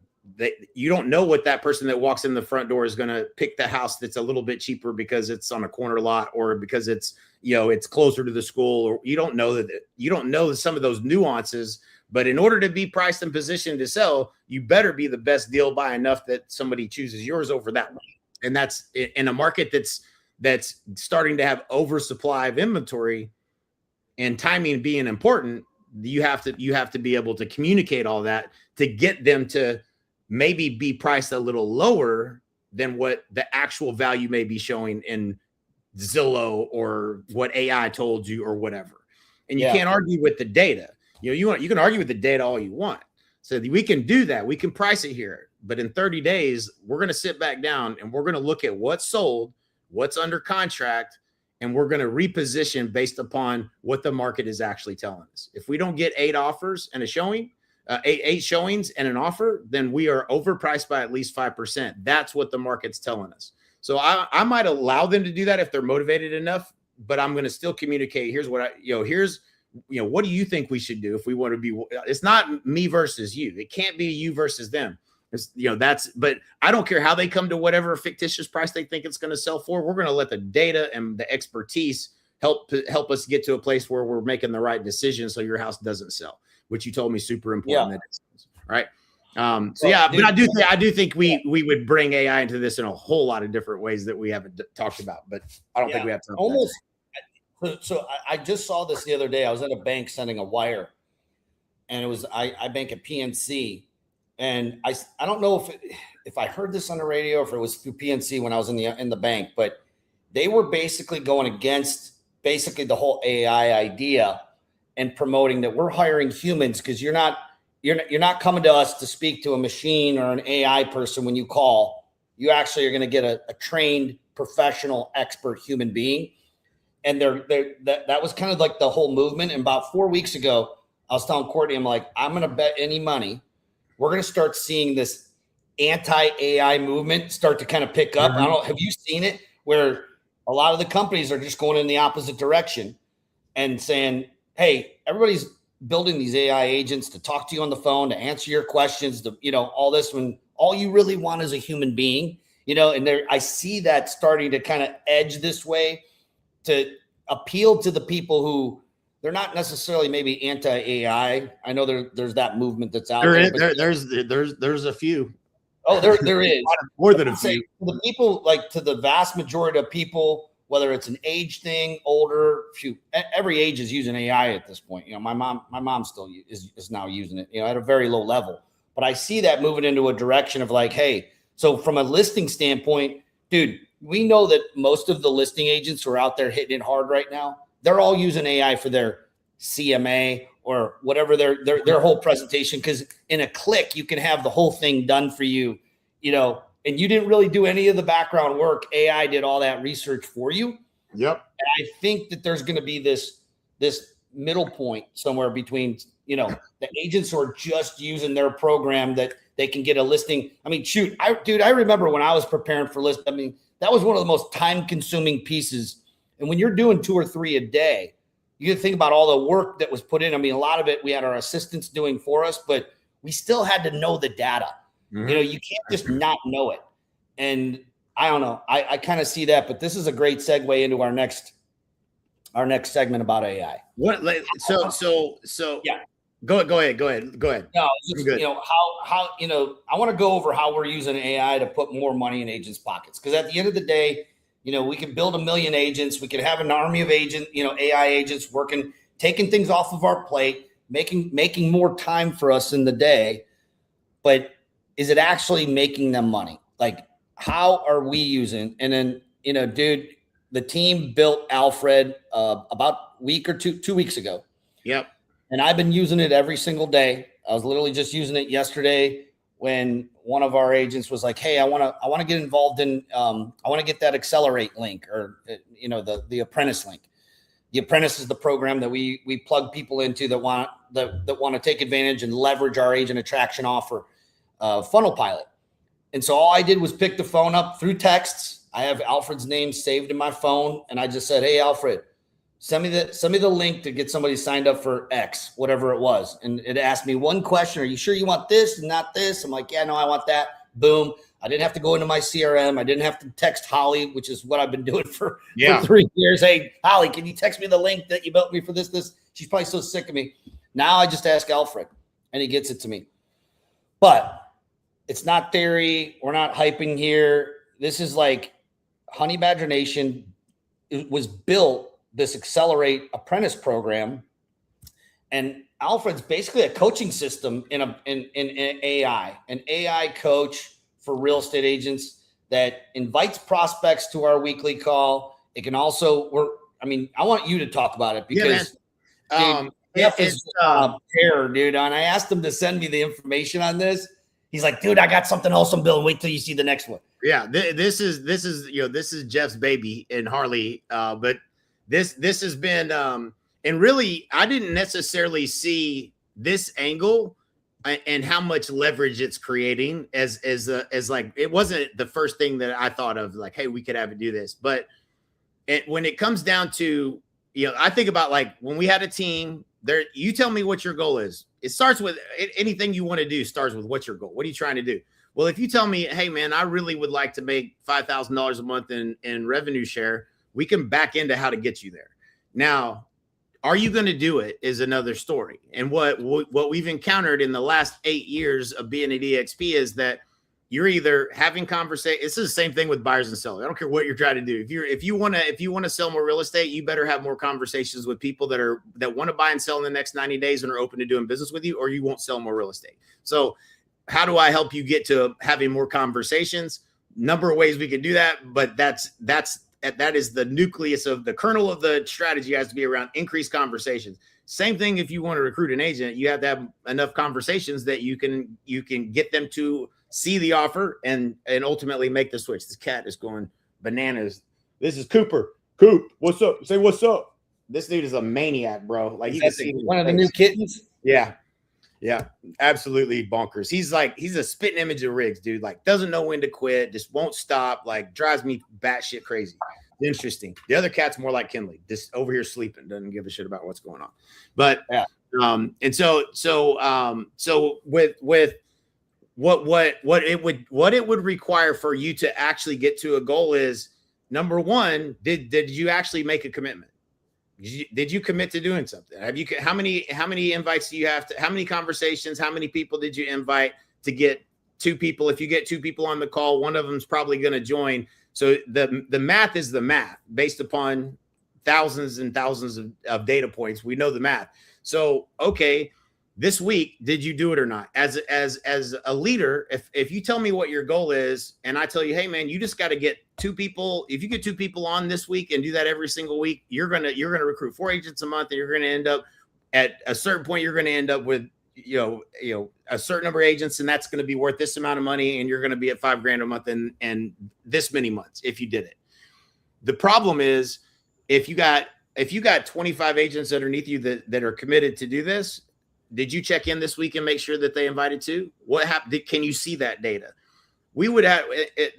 you don't know what that person that walks in the front door is going to pick the house that's a little bit cheaper because it's on a corner lot or because it's closer to the school, or you don't know some of those nuances. But in order to be priced and positioned to sell, you better be the best deal by enough that somebody chooses yours over that one. And that's in a market that's starting to have oversupply of inventory and timing being important. You have to be able to communicate all that to get them to maybe be priced a little lower than what the actual value may be showing in Zillow or what AI told you or whatever. And you can't argue with the data. You can argue with the data all you want. So we can do that. We can price it here. But in 30 days, we're going to sit back down and we're going to look at what's sold, what's under contract, and we're going to reposition based upon what the market is actually telling us. If we don't get 8 offers and a showing, 8 showings and an offer, then we are overpriced by at least 5%. That's what the market's telling us. So I might allow them to do that if they're motivated enough, but I'm going to still communicate. Here's what what do you think we should do if we want to be? It's not me versus you. It can't be you versus them. But I don't care how they come to whatever fictitious price they think it's going to sell for. We're going to let the data and the expertise help us get to a place where we're making the right decision so your house doesn't sell, which you told me super important. That is, right. But I do think we would bring AI into this in a whole lot of different ways that we haven't talked about, but I don't think we have time. Almost. So I just saw this the other day. I was at a bank sending a wire, and it was I bank at PNC, and I don't know if I heard this on the radio or if it was through PNC when I was in the bank, but they were basically going against basically the whole AI idea and promoting that we're hiring humans because you're not coming to us to speak to a machine or an AI person when you call. You actually are going to get a trained professional expert human being. And that was kind of like the whole movement. And about 4 weeks ago, I was telling Courtney, I'm like, I'm going to bet any money we're going to start seeing this anti-AI movement start to kind of pick up. I don't know. Have you seen it where a lot of the companies are just going in the opposite direction and saying, hey, everybody's building these AI agents to talk to you on the phone, to answer your questions, all this when all you really want is a human being, and I see that starting to kind of edge this way to appeal to the people who they're not necessarily maybe anti-AI. I know there's that movement that's out there. There's a few. Oh, there is more than a few. The people, like to the vast majority of people, whether it's an age thing, older, every age is using AI at this point. My mom still is now using it, at a very low level. But I see that moving into a direction of like, hey, so from a listing standpoint, dude, we know that most of the listing agents who are out there hitting it hard right now, they're all using AI for their CMA or whatever their whole presentation. Because in a click, you can have the whole thing done for you, and you didn't really do any of the background work. AI did all that research for you. Yep. And I think that there's going to be this middle point somewhere between, the agents who are just using their program that they can get a listing. I mean, shoot, I remember when I was preparing for list. I mean, that was one of the most time-consuming pieces. And when you're doing 2 or 3 a day, you can think about all the work that was put in. I mean, a lot of it we had our assistants doing for us, but we still had to know the data. Mm-hmm. You can't just not know it. And I don't know. I kind of see that, but this is a great segue into our next segment about AI. What? So yeah. Go ahead. No, just, how I want to go over how we're using AI to put more money in agents' pockets. Because at the end of the day, we can build 1 million agents. We could have an army of AI agents working, taking things off of our plate, making more time for us in the day. But is it actually making them money? Like, how are we using? And then, dude, the team built Alfred about a week or 2 weeks ago. Yep. And I've been using it every single day. I was literally just using it yesterday when one of our agents was like, "Hey, I want to get involved in I want to get that Accelerate link, or the Apprentice link." The Apprentice is the program that we plug people into that want to take advantage and leverage our agent attraction offer, Funnel Pilot. And so all I did was pick the phone up through texts. I have Alfred's name saved in my phone, and I just said, "Hey, Alfred, send me the link to get somebody signed up for X, whatever it was." And it asked me one question: "Are you sure you want this and not this?" I'm like, "Yeah, no, I want that." Boom. I didn't have to go into my CRM. I didn't have to text Holly, which is what I've been doing for 3 years. "Hey, Holly, can you text me the link that you built me for this?" She's probably so sick of me. Now I just ask Alfred, and he gets it to me. But it's not theory. We're not hyping here. This is like Honey Badger Nation. It was built, this Accelerate Apprentice program, and Alfred's basically a coaching system in AI, an AI coach for real estate agents that invites prospects to our weekly call. It can also I want you to talk about it because Jeff is terror, dude. And I asked him to send me the information on this. He's like, "Dude, I got something else I'm building. Wait till you see the next one." Yeah, this is Jeff's baby and Harley, but this has been and really I didn't necessarily see this angle and how much leverage it's creating as like, it wasn't the first thing that I thought of, like, hey, we could have it do this. But when it comes down to, I think about, like, when we had a team there, you tell me what your goal is. It starts with anything you want to do starts with what's your goal. What are you trying to do? Well, if you tell me, "Hey man, I really would like to make $5,000 a month in revenue share," we can back into how to get you there. Now, are you going to do it is another story. And what we've encountered in the last 8 years of being at EXP is that you're either having conversations. This is the same thing with buyers and sellers. I don't care what you're trying to do. If you want to sell more real estate, you better have more conversations with people that want to buy and sell in the next 90 days and are open to doing business with you, or you won't sell more real estate. So how do I help you get to having more conversations? Number of ways we can do that, but that is the nucleus of the kernel of the strategy, has to be around increased conversations. Same thing if you want to recruit an agent, you have to have enough conversations that you can get them to see the offer and ultimately make the switch. This cat is going bananas. This is Cooper. Coop, what's up? Say what's up. This dude is a maniac, bro. Like, you can see one of the new kittens. Yeah, absolutely bonkers. He's a spitting image of Riggs, dude. Like, doesn't know when to quit, just won't stop. Like, drives me batshit crazy. Interesting. The other cat's more like Kinley, just over here sleeping, doesn't give a shit about what's going on. But and so with what it would require for you to actually get to a goal is, number one, did you actually make a commitment? Did you commit to doing something? How many invites do you have to, how many conversations, how many people did you invite to get 2 people? If you get 2 people on the call, one of them's probably going to join. So the math is the math based upon thousands and thousands of data points. We know the math. So, okay, this week, did you do it or not? As a leader, if you tell me what your goal is, and I tell you, "Hey man, you just got to get 2 people. If you get 2 people on this week and do that every single week, you're gonna recruit 4 agents a month, and you're gonna end up at a certain point. You're gonna end up with a certain number of agents, and that's gonna be worth this amount of money, and you're gonna be at $5,000 a month and this many months if you did it." The problem is, if you got 25 agents underneath you that are committed to do this, did you check in this week and make sure that they invited 2? What happened? Can you see that data? We would have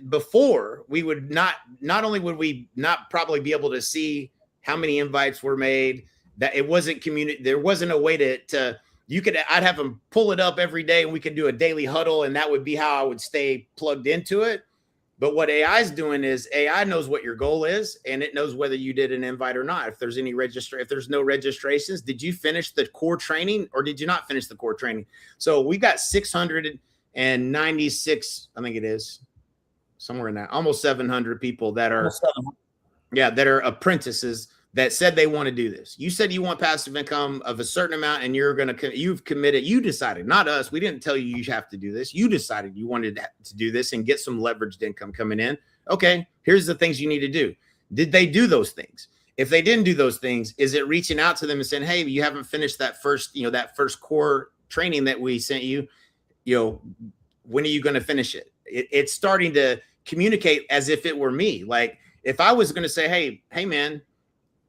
before. We would not only would we not probably be able to see how many invites were made, that it wasn't there wasn't a way to I'd have them pull it up every day, and we could do a daily huddle, and that would be how I would stay plugged into it. But what AI is doing is AI knows what your goal is, and it knows whether you did an invite or not. If there's any if there's no registrations, did you finish the core training or did you not finish the core training? So we got 696, I think it is somewhere in that, almost 700 people that are, that are apprentices that said they want to do this. You said you want passive income of a certain amount, and you've committed. You decided, not us. We didn't tell you you have to do this. You decided you wanted to do this and get some leveraged income coming in. Okay, here's the things you need to do. Did they do those things? If they didn't do those things, is it reaching out to them and saying, hey, you haven't finished that first core training that we sent you, when are you going to finish it? It's starting to communicate as if it were me. Like if I was going to say, hey, man,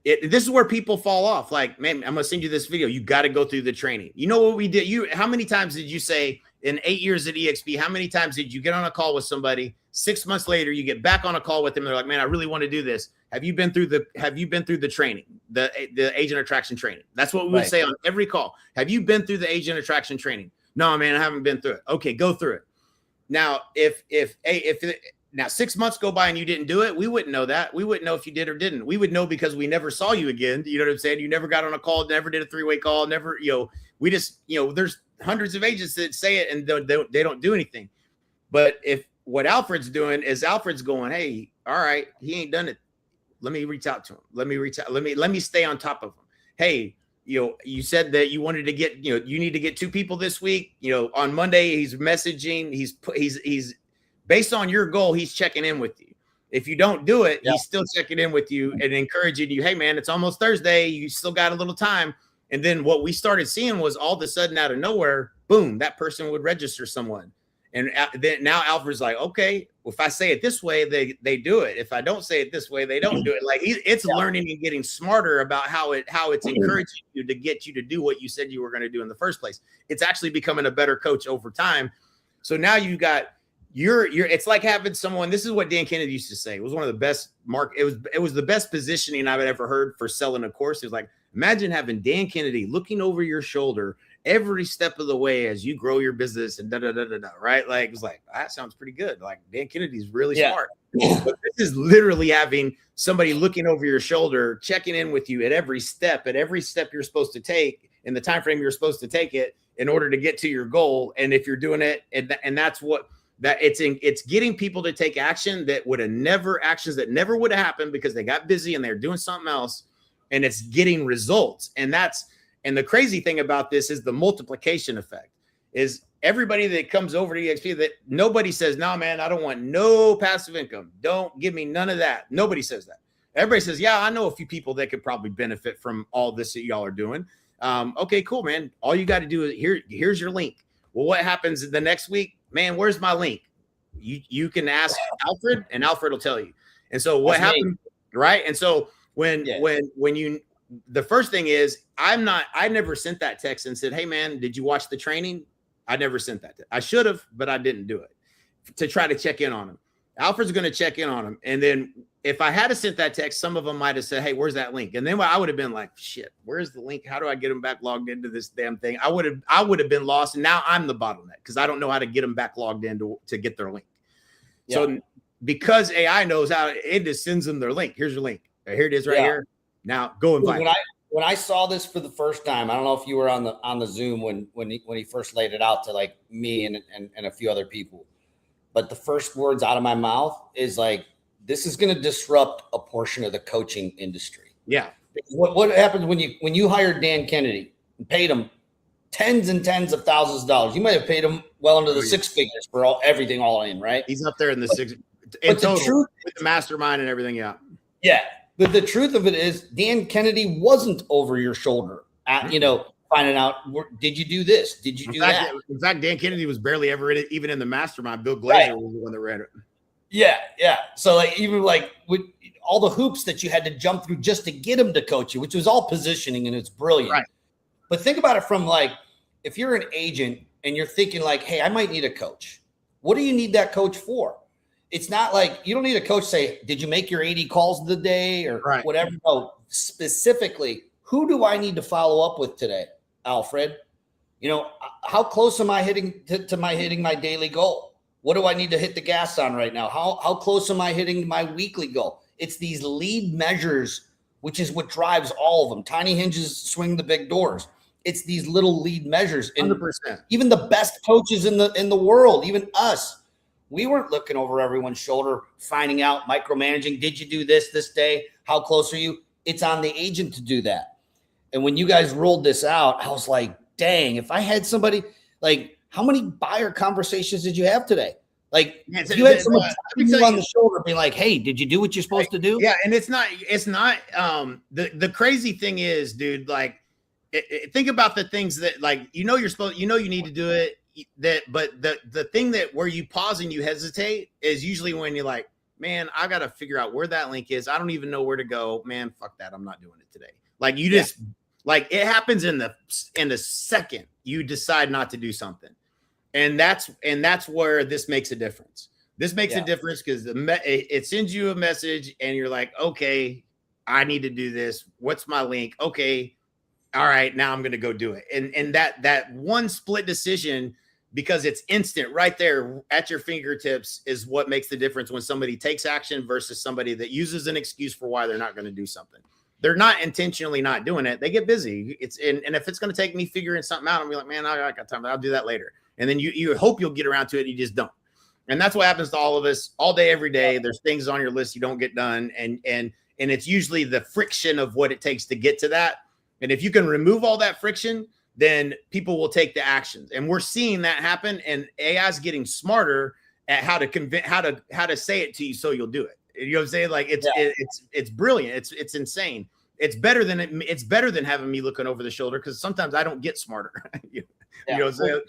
this is where people fall off. Like, man, I'm going to send you this video. You got to go through the training. You know what we did? How many times did you say in 8 years at EXP, how many times did you get on a call with somebody 6 months later, you get back on a call with them. They're like, man, I really want to do this. Have you been through the training, the agent attraction training? That's what we would say on every call. Have you been through the agent attraction training? No, man, I haven't been through it. Okay, go through it. Now, now 6 months go by and you didn't do it, we wouldn't know that. We wouldn't know if you did or didn't. We would know because we never saw you again. You know what I'm saying? You never got on a call, never did a three-way call, never, we just, there's hundreds of agents that say it and they don't do anything. But if what Alfred's doing is Alfred's going, hey, all right, he ain't done it. Let me reach out to him. Let me stay on top of him. Hey, you said that you wanted to get, you need to get 2 people this week. On Monday, he's messaging, he's based on your goal, he's checking in with you. If you don't do it, he's still checking in with you and encouraging you. Hey, man, it's almost Thursday. You still got a little time. And then what we started seeing was all of a sudden out of nowhere, boom, that person would register someone. And then now Alfred's like, okay, if I say it this way, they do it. If I don't say it this way, they don't do it. Like it's learning and getting smarter about how it's encouraging you to get you to do what you said you were going to do in the first place. It's actually becoming a better coach over time. So now you got it's like having someone. This is what Dan Kennedy used to say. It was one of the best it was the best positioning I've ever heard for selling a course. It was like, imagine having Dan Kennedy looking over your shoulder every step of the way as you grow your business and right? Like, it was like, that sounds pretty good. Like Dan Kennedy's really smart. But this is literally having somebody looking over your shoulder, checking in with you at every step you're supposed to take in the time frame you're supposed to take it in order to get to your goal. And if you're doing it, and that's what it's getting people to take action that actions that never would have happened because they got busy and they're doing something else, and it's getting results. And the crazy thing about this is the multiplication effect is everybody that comes over to EXP, that nobody says, no, man, I don't want no passive income. Don't give me none of that. Nobody says that. Everybody says, yeah, I know a few people that could probably benefit from all this that y'all are doing. Okay, cool, man. All you got to do is here's your link. Well, what happens the next week, man? Where's my link? You can ask Alfred and Alfred will tell you. And so what happened, right? And so when the first thing is I never sent that text and said, hey man, did you watch the training? I never sent that. I should have, but I didn't do it to try to check in on him. Alfred's going to check in on him. And then if I had sent that text, some of them might've said, hey, where's that link? And then I would have been like, shit, where's the link? How do I get them back logged into this damn thing? I would have been lost. And now I'm the bottleneck because I don't know how to get them back logged in to get their link. Yeah. So because AI knows how, it just sends them their link. Here's your link. Here it is right here. Now go invite. When I saw this for the first time, I don't know if you were on the Zoom when he first laid it out to like me and a few other people, but the first words out of my mouth is like, this is going to disrupt a portion of the coaching industry. Yeah. What happens when you hired Dan Kennedy and paid him tens and tens of thousands of dollars? You might have paid him well into the 6 figures for everything all in, right? He's up there in the six in total with the mastermind and everything. Yeah. Yeah. But the truth of it is Dan Kennedy wasn't over your shoulder at, finding out, did you do this? Did you do that? In fact, Dan Kennedy was barely ever even in the mastermind. Bill Glazer was the one that ran it. Yeah. Yeah. So like, even like with all the hoops that you had to jump through just to get him to coach you, which was all positioning and it's brilliant. Right. But think about it from like, if you're an agent and you're thinking like, hey, I might need a coach. What do you need that coach for? It's not like you don't need a coach say, did you make your 80 calls of the day or whatever? No, specifically, who do I need to follow up with today, Alfred? How close am I hitting to hitting my daily goal? What do I need to hit the gas on right now? How close am I hitting my weekly goal? It's these lead measures, which is what drives all of them. Tiny hinges swing the big doors. It's these little lead measures. And 100%. even the best coaches in the world, even us, we weren't looking over everyone's shoulder, finding out, micromanaging. Did you do this day? How close are you? It's on the agent to do that. And when you guys rolled this out, I was like, dang, if I had somebody, like, how many buyer conversations did you have today? Like, if you had someone on the shoulder being like, hey, did you do what you're supposed to do? Yeah. And it's not the crazy thing is, dude, like, think about the things that, like, you need to do it, but the thing that where you pause and you hesitate is usually when you're like, man, I got to figure out where that link is. I don't even know where to go, man. Fuck that. I'm not doing it today. Like, you just like, it happens in the second you decide not to do something. And that's where this makes a difference. This makes a difference because it sends you a message and you're like, okay, I need to do this. What's my link? Okay. All right, now I'm going to go do it. And that one split decision, because it's instant right there at your fingertips, is what makes the difference when somebody takes action versus somebody that uses an excuse for why they're not going to do something. They're not intentionally not doing it. They get busy. And if it's going to take me figuring something out, I'm be like, man, I got time. I'll do that later. And then you hope you'll get around to it. And you just don't. And that's what happens to all of us all day, every day. There's things on your list you don't get done. And it's usually the friction of what it takes to get to that. And if you can remove all that friction, then people will take the actions. And we're seeing that happen. And AI is getting smarter at how to convince, how to say it to you so you'll do it. You know what I'm saying? Like, it's brilliant. It's insane. It's better than having me looking over the shoulder, because sometimes I don't get smarter. You know what I'm saying?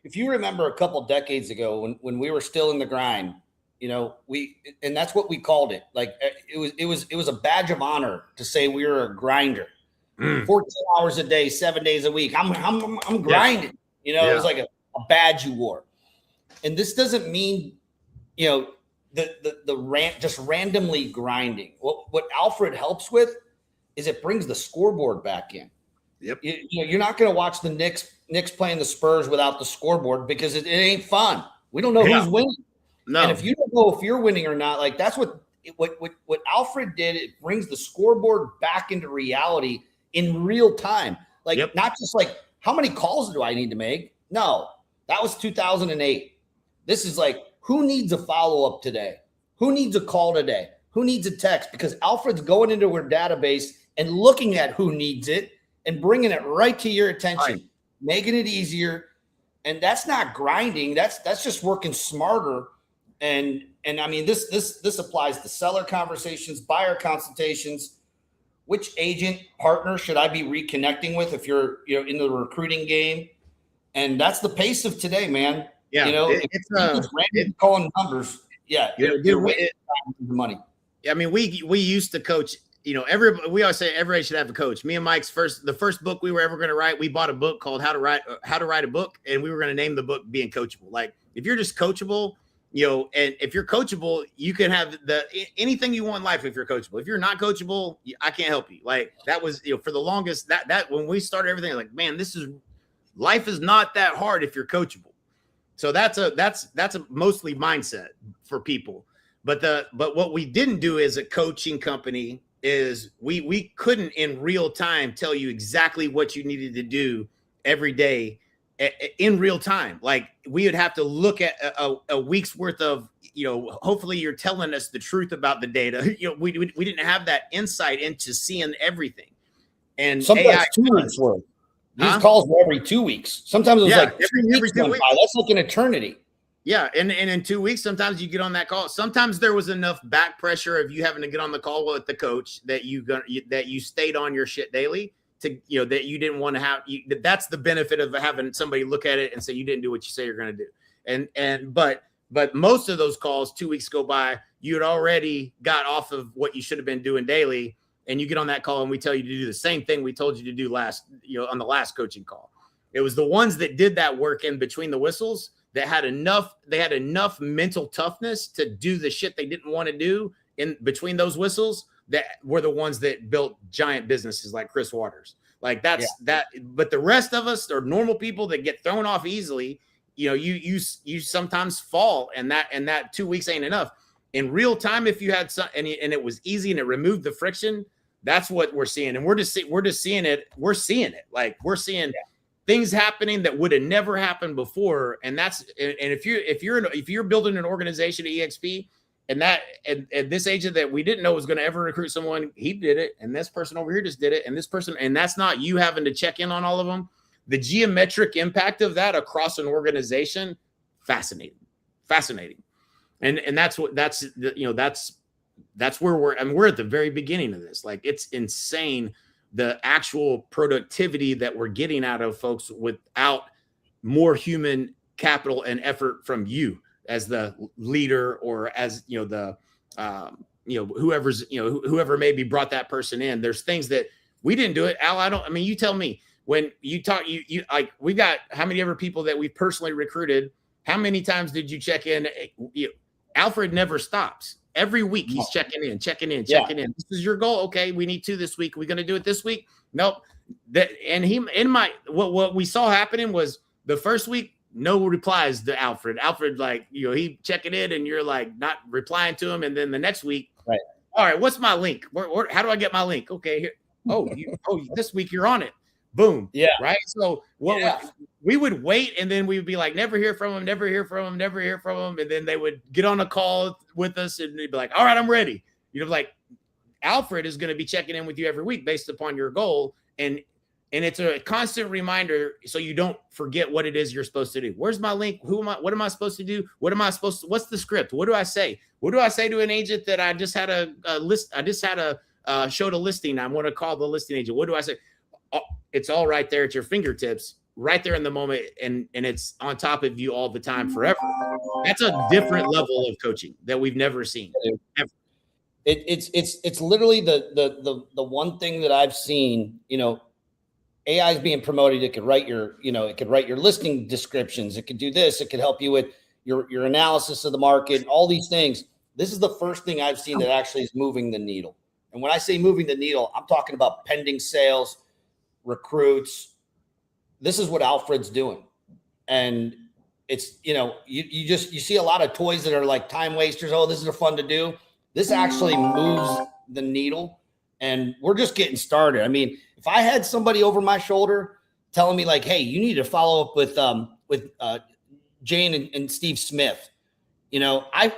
If you remember a couple decades ago when we were still in the grind, and that's what we called it. Like, it was a badge of honor to say we were a grinder. 14 hours a day, 7 days a week. I'm grinding. It was like a badge you wore. And this doesn't mean, just randomly grinding. What Alfred helps with is it brings the scoreboard back in. Yep. You're not going to watch the Knicks playing the Spurs without the scoreboard, because it ain't fun. We don't know who's winning. No. And if you don't know if you're winning or not, like, that's what Alfred did. It brings the scoreboard back into reality in real time. Like, not just like, how many calls do I need to make? No, that was 2008. This is like, who needs a follow-up today? Who needs a call today? Who needs a text? Because Alfred's going into our database and looking at who needs it and bringing it right to your attention, making it easier. And that's not grinding. That's just working smarter. And I mean, this applies to seller conversations, buyer consultations. Which agent partner should I be reconnecting with if you're in the recruiting game? And that's the pace of today, man. Yeah, it's calling numbers. Yeah, you're waiting for money. I mean, we used to coach. We always say everybody should have a coach. Me and Mike's the first book we were ever going to write, we bought a book called How to Write a Book, and we were going to name the book Being Coachable. Like, if you're just coachable, and if you're coachable, you can have anything you want in life if you're coachable. If you're not coachable, I can't help you. Like, that was, for the longest, that when we started everything, like, man, life is not that hard if you're coachable. So that's a mostly mindset for people. But what we didn't do as a coaching company is we couldn't in real time tell you exactly what you needed to do every day in real time. Like, we would have to look at a week's worth of, hopefully you're telling us the truth about the data. We didn't have that insight into seeing everything. And sometimes AI 2 weeks worth. These calls were every 2 weeks. Sometimes it was like every 2 weeks. That's like an eternity. Yeah, and in 2 weeks, sometimes you get on that call. Sometimes there was enough back pressure of you having to get on the call with the coach that you stayed on your shit daily to that you didn't want to have. That's the benefit of having somebody look at it and say you didn't do what you say you're going to do. But most of those calls, 2 weeks go by, you had already got off of what you should have been doing daily, and you get on that call and we tell you to do the same thing we told you to do on the last coaching call. It was the ones that did that work in between the whistles that had enough mental toughness to do the shit they didn't want to do in between those whistles, that were the ones that built giant businesses like Chris Waters. Like, that. But the rest of us are normal people that get thrown off easily. you sometimes fall, and that 2 weeks ain't enough. In real time, if you had some, and it was easy and it removed the friction, that's what we're seeing. And we're just seeing it. We're seeing it. Like we're seeing things happening that would have never happened before. And if you're building an organization at EXP, and this agent that we didn't know was going to ever recruit someone, he did it. And this person over here just did it. And this person, and that's not you having to check in on all of them. The geometric impact of that across an organization, fascinating. And that's where we're at the very beginning of this. Like, it's insane, the actual productivity that we're getting out of folks without more human capital and effort from you as the leader, or as whoever maybe brought that person in. There's things that we didn't do it. Al, you tell me, when you talk, you like, we got how many ever people that we personally recruited, how many times did you check in? Alfred never stops. Every week he's checking in. This is your goal. Okay, we need 2 this week. Are we going to do it this week? Nope. What we saw happening was the first week, no replies to Alfred. Alfred, like, he checking in and you're like not replying to him. And then the next week, right. All right, what's my link? How do I get my link? Okay, here. This week you're on it. Boom. Yeah. Right. So we would wait, and then we would be like, never hear from him. And then they would get on a call with us and they'd be like, all right, I'm ready. Like, Alfred is going to be checking in with you every week based upon your goal. And it's a constant reminder, so you don't forget what it is you're supposed to do. Where's my link? What am I supposed to do? What's the script? What do I say? What do I say to an agent that I just had a list? I just had showed a listing. I want to call the listing agent. What do I say? It's all right there at your fingertips, right there in the moment, and it's on top of you all the time, forever. That's a different level of coaching that we've never seen. Ever. It's literally the one thing that I've seen. AI is being promoted. It could write your listing descriptions. It could do this. It could help you with your analysis of the market, all these things. This is the first thing I've seen that actually is moving the needle. And when I say moving the needle, I'm talking about pending sales, recruits. This is what Alfred's doing. And it's, you see a lot of toys that are like time wasters. Oh, this is fun to do. This actually moves the needle, and we're just getting started. I mean, if I had somebody over my shoulder telling me like, hey, you need to follow up with Jane and Steve Smith, I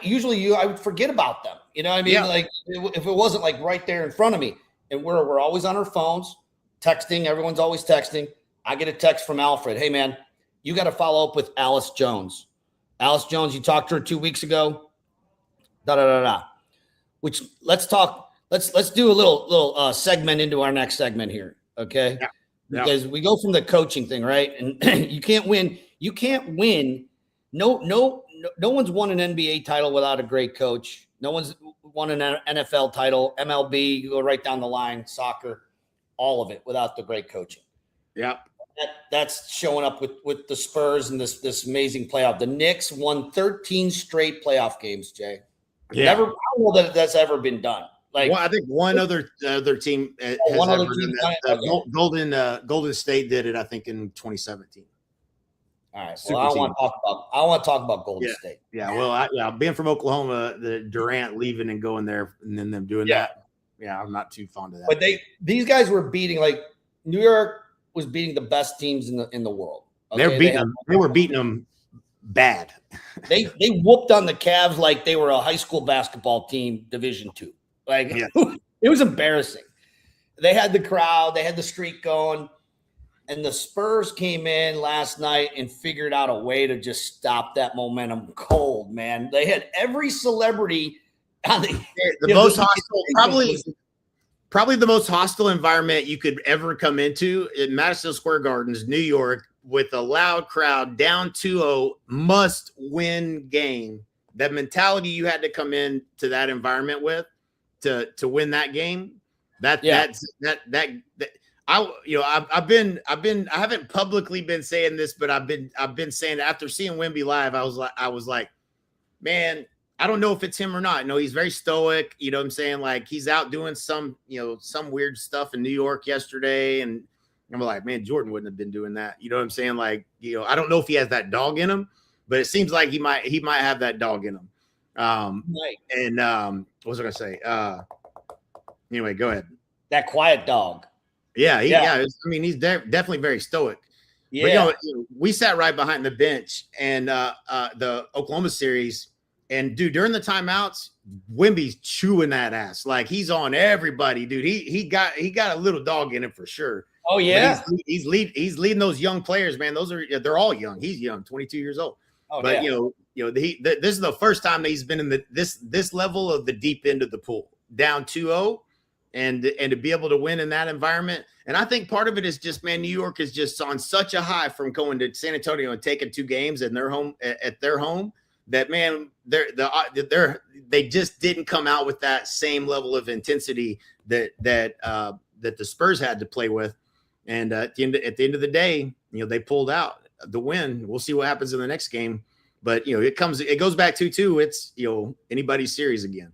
would forget about them. You know what I mean? Yeah. Like, if it wasn't like right there in front of me, and we're always on our phones, texting. Everyone's always texting. I get a text from Alfred. Hey man, you got to follow up with Alice Jones. Alice Jones, you talked to her 2 weeks ago. Which let's talk. Let's do a little segment into our next segment here. Okay. Yeah. Because we go from the coaching thing, right? And you can't win. No one's won an NBA title without a great coach. No one's won an NFL title, MLB, you go right down the line, soccer, all of it without the great coaching. Yeah. That's showing up with the Spurs and this amazing playoff. The Knicks won 13 straight playoff games, Jay. Yeah. I don't know that that's ever been done. Like, I think one other team has ever done that. Golden State did it, I think, in 2017. All right. Well, I want to talk about Golden State. Yeah. Well, being from Oklahoma, the Durant leaving and going there, and then them doing that. Yeah, I'm not too fond of that. But these guys were beating, like, New York was beating the best teams in the world. Okay? They were beating them bad. They whooped on the Cavs like they were a high school basketball team, Division II. Like, it was embarrassing. They had the crowd, they had the streak going. And the Spurs came in last night and figured out a way to just stop that momentum cold, man. They had every celebrity on the most hostile, probably the most hostile environment you could ever come into in Madison Square Gardens, New York, with a loud crowd, down 2-0, must-win game. That mentality you had to come in to that environment with to win that game. I haven't publicly been saying this, but I've been saying it after seeing Wemby live. I was like, man, I don't know if it's him or not. No, he's very stoic. You know what I'm saying? Like, he's out doing some weird stuff in New York yesterday. And I'm like, man, Jordan wouldn't have been doing that. You know what I'm saying? Like, I don't know if he has that dog in him, but it seems like he might have that dog in him. Right. And what was I gonna say? Anyway, go ahead. That quiet dog. Yeah. I mean, he's definitely very stoic. Yeah. But we sat right behind the bench and the Oklahoma series, and dude, during the timeouts, Wemby's chewing that ass like he's on everybody, dude. He got a little dog in him for sure. Oh yeah, he's leading those young players, man. They're all young. He's young, 22 years old. Oh, but yeah. This is the first time that he's been in this level of the deep end of the pool, down 2-0, and to be able to win in that environment. And I think part of it is just, man, New York is just on such a high from going to San Antonio and taking 2 games at their home that, man, they just didn't come out with that same level of intensity that the Spurs had to play with. And at the end of the day, they pulled out the win. We'll see what happens in the next game. But it goes back 2-2. It's anybody's series again.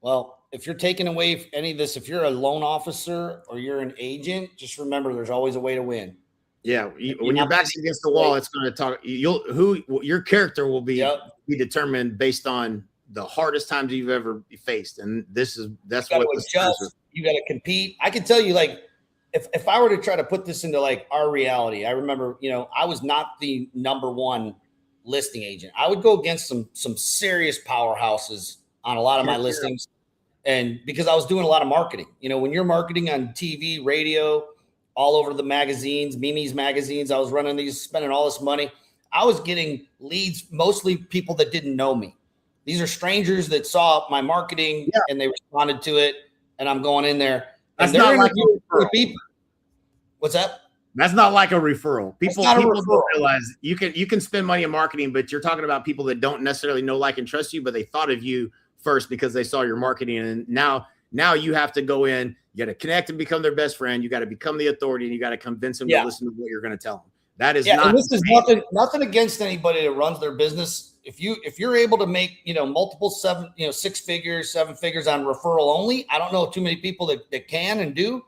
Well, if you're taking away any of this, if you're a loan officer or you're an agent, just remember there's always a way to win. Yeah, when your back's against the wall, it's going to talk. Your character will be determined based on the hardest times you've ever faced, and that's what you got to compete. I can tell you, like, if I were to try to put this into like our reality, I remember, I was not the number one listing agent. I would go against some serious powerhouses on a lot of my listings, and because I was doing a lot of marketing. When you're marketing on TV, radio, all over the magazines, Mimi's magazines, I was running these, spending all this money. I was getting leads, mostly people that didn't know me. These are strangers that saw my marketing and they responded to it, and I'm going in there. That's not like a referral. People. What's that? That's not like a referral. People don't realize you can spend money in marketing, but you're talking about people that don't necessarily know, like, and trust you, but they thought of you first because they saw your marketing, and now you have to go in. You got to connect and become their best friend. You got to become the authority, and you got to convince them to listen to what you're going to tell them. That is not. And this is nothing against anybody that runs their business. If you're able to make multiple 6 figures, 7 figures on referral only, I don't know too many people that can and do.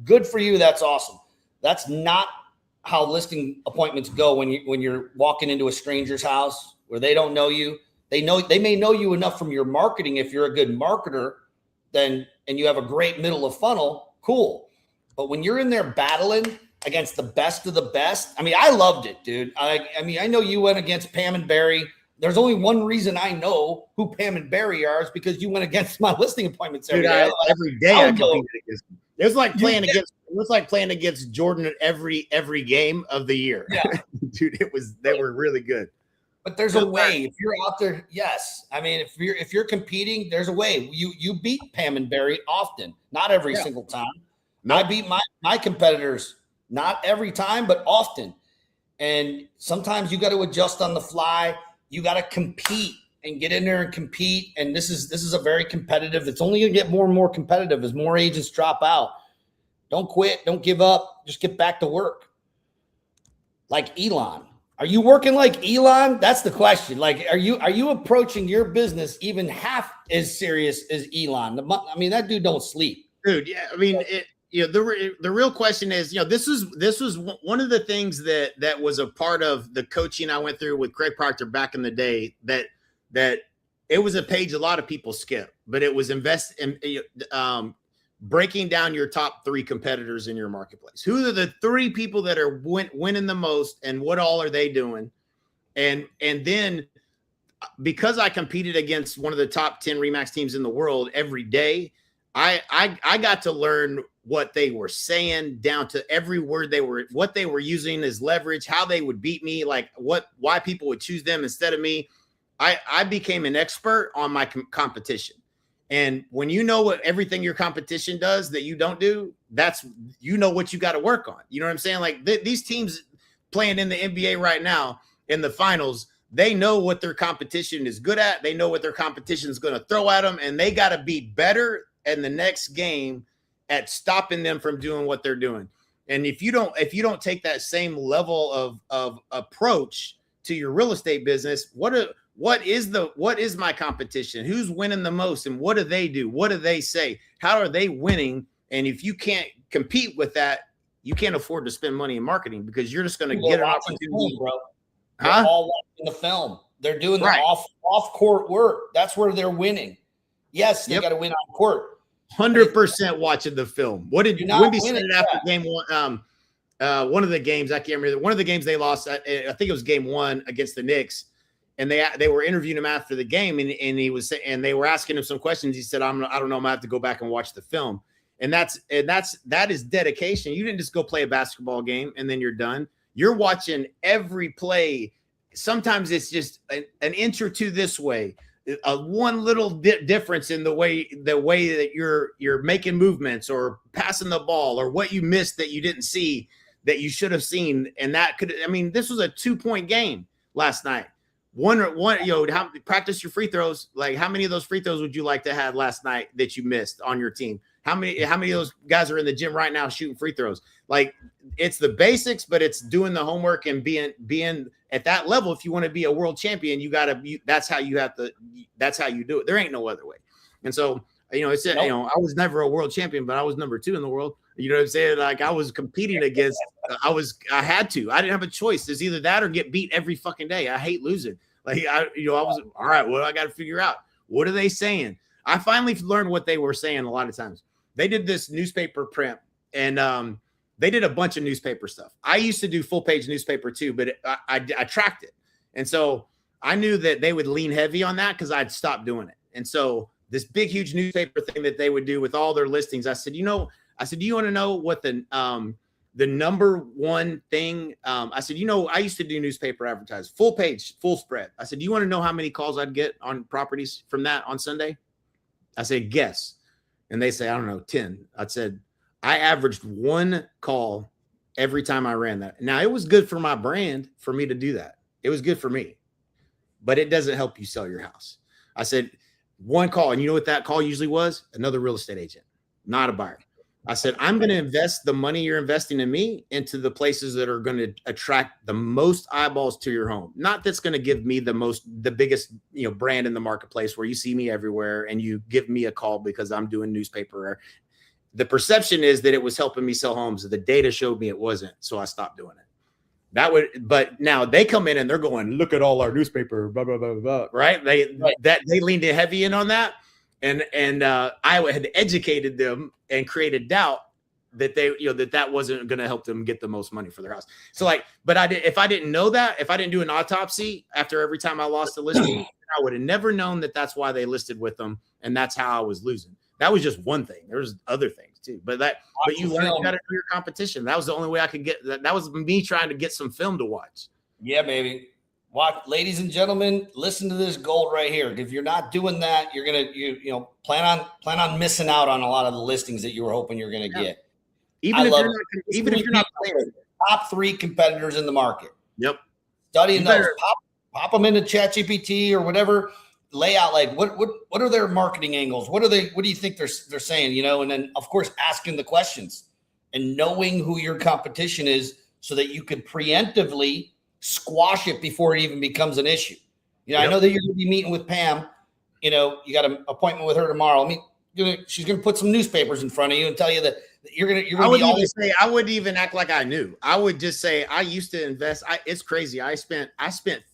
Good for you. That's awesome. That's not how listing appointments go when you're walking into a stranger's house where they don't know you. They may know you enough from your marketing if you're a good marketer, and you have a great middle of funnel, cool. But when you're in there battling against the best of the best, I mean, I loved it, dude. I know you went against Pam and Barry. There's only one reason I know who Pam and Barry are, is because you went against my listing appointments every day. Every day I competed against them. It was like playing against Jordan at every game of the year. Yeah. Dude, they were really good. But there's a way. If you're out there, yes. I mean, if you're competing, there's a way. You beat Pam and Barry often, not every single time. No. I beat my competitors not every time, but often. And sometimes you got to adjust on the fly. You got to compete and get in there and compete. And this is a very competitive. It's only going to get more and more competitive as more agents drop out. Don't quit. Don't give up. Just get back to work. Like Elon. Are you working like Elon? That's the question. Like, are you approaching your business even half as serious as Elon? I mean, that dude don't sleep, dude. Yeah, I mean, the real question is, this was one of the things that was a part of the coaching I went through with Craig Proctor back in the day. That it was a page a lot of people skip, but it was breaking down your top 3 competitors in your marketplace. Who are the 3 people that are winning the most, and what all are they doing? And then because I competed against one of the top 10 Remax teams in the world every day, I got to learn what they were saying down to every word what they were using as leverage, how they would beat me, like why people would choose them instead of me. I became an expert on my competition. And when you know what everything your competition does that you don't do, that's what you got to work on. You know what I'm saying? Like these teams playing in the NBA right now in the finals, they know what their competition is good at. They know what their competition is going to throw at them, and they got to be better in the next game at stopping them from doing what they're doing. And if you don't take that same level of approach to your real estate business, what is my competition? Who's winning the most, and what do they do? What do they say? How are they winning? And if you can't compete with that, you can't afford to spend money in marketing because you're just going to get an opportunity, film, bro. Huh? They're all watching the film. They're doing the off court work. That's where they're winning. Yes, they got to win on court. 100% watching the film. What did Wimby said it after game one? One of the games, I can't remember. One of the games they lost, I think it was game 1 against the Knicks, and they were interviewing him after the game, and they were asking him some questions. He said, I don't know, I'm gonna have to go back and watch the film. And that is dedication. You didn't just go play a basketball game and then you're done. You're watching every play. Sometimes it's just an inch or two this way, one little difference in the way that you're making movements or passing the ball, or what you missed that you didn't see that you should have seen. And that could, I mean, this was a 2-point game last night. One, practice your free throws. Like, how many of those free throws would you like to have last night that you missed on your team? How many of those guys are in the gym right now shooting free throws? Like, it's the basics, but it's doing the homework and being at that level. If you want to be a world champion, that's how you do it. There ain't no other way. And so, I was never a world champion, but I was number 2 in the world. You know what I'm saying? Like, I was competing against, I had to, I didn't have a choice. It's either that or get beat every fucking day. I hate losing. Like, I was, all right, well, I got to figure out, what are they saying? I finally learned what they were saying a lot of times. They did this newspaper print, and they did a bunch of newspaper stuff. I used to do full page newspaper too, but I tracked it. And so I knew that they would lean heavy on that because I'd stopped doing it. And so this big, huge newspaper thing that they would do with all their listings, I said, do you want to know what the number one thing? I said, I used to do newspaper advertising, full page, full spread. I said, do you want to know how many calls I'd get on properties from that on Sunday? I said, guess. And they say, I don't know, 10. I said, I averaged 1 call every time I ran that. Now, it was good for my brand for me to do that. It was good for me, but it doesn't help you sell your house. I said, 1 call. And you know what that call usually was? Another real estate agent, not a buyer. I said, I'm going to invest the money you're investing in me into the places that are going to attract the most eyeballs to your home. Not that's going to give me the biggest, brand in the marketplace where you see me everywhere and you give me a call because I'm doing newspaper. The perception is that it was helping me sell homes. The data showed me it wasn't. So I stopped doing it. But now they come in and they're going, look at all our newspaper, blah, blah, blah, blah, right? They leaned heavy in on that. And I had educated them and created doubt that that wasn't going to help them get the most money for their house. So if I didn't know that, if I didn't do an autopsy after every time I lost a listing, I would have never known that that's why they listed with them. And that's how I was losing. That was just one thing. There was other things too, but you learn how to do your competition. That was the only way I could get that. That was me trying to get some film to watch. Yeah, baby. Watch, ladies and gentlemen, listen to this gold right here. If you're not doing that, you're gonna plan on missing out on a lot of the listings that you were hoping you're gonna get. Even if you're not playing, top 3 competitors in the market. Yep. Studying those, pop them into ChatGPT or whatever. Lay out like what are their marketing angles? What do you think they're saying? And then of course asking the questions and knowing who your competition is so that you can preemptively squash it before it even becomes an issue. Yep. I know that you're going to be meeting with Pam. You got an appointment with her tomorrow. She's going to put some newspapers in front of you and tell you that you're going to. I wouldn't even act like I knew. I would just say I used to invest. It's crazy. I spent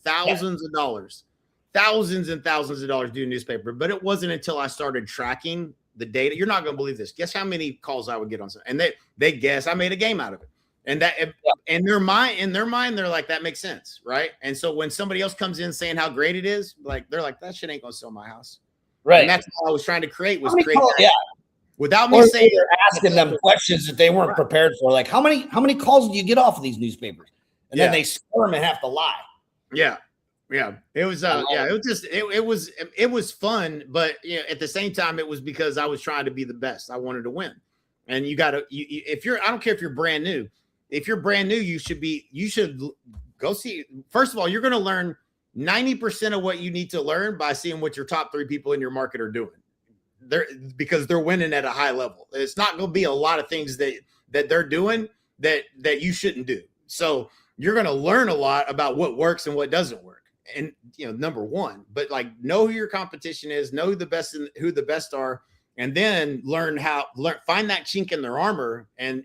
thousands of dollars, thousands and thousands of dollars doing newspaper, but it wasn't until I started tracking the data. You're not going to believe this. Guess how many calls I would get on Sunday? And they guess I made a game out of it. And that in their mind, they're like, that makes sense, right? And so when somebody else comes in saying how great it is, they're like, that shit ain't gonna sell my house, right? And that's what I was trying to create without me saying. They're asking them questions that they weren't prepared for, like how many calls do you get off of these newspapers? And then they squirm and have to lie. Yeah. It was it was fun, but at the same time, it was because I was trying to be the best. I wanted to win, and I don't care if you're brand new. If you're brand new, you should go see. First of all, you're going to learn 90% of what you need to learn by seeing what your top 3 people in your market are doing. Because they're winning at a high level. It's not going to be a lot of things that they're doing that you shouldn't do. So you're going to learn a lot about what works and what doesn't work. And number one, but know who your competition is, know who the best are, and then find that chink in their armor and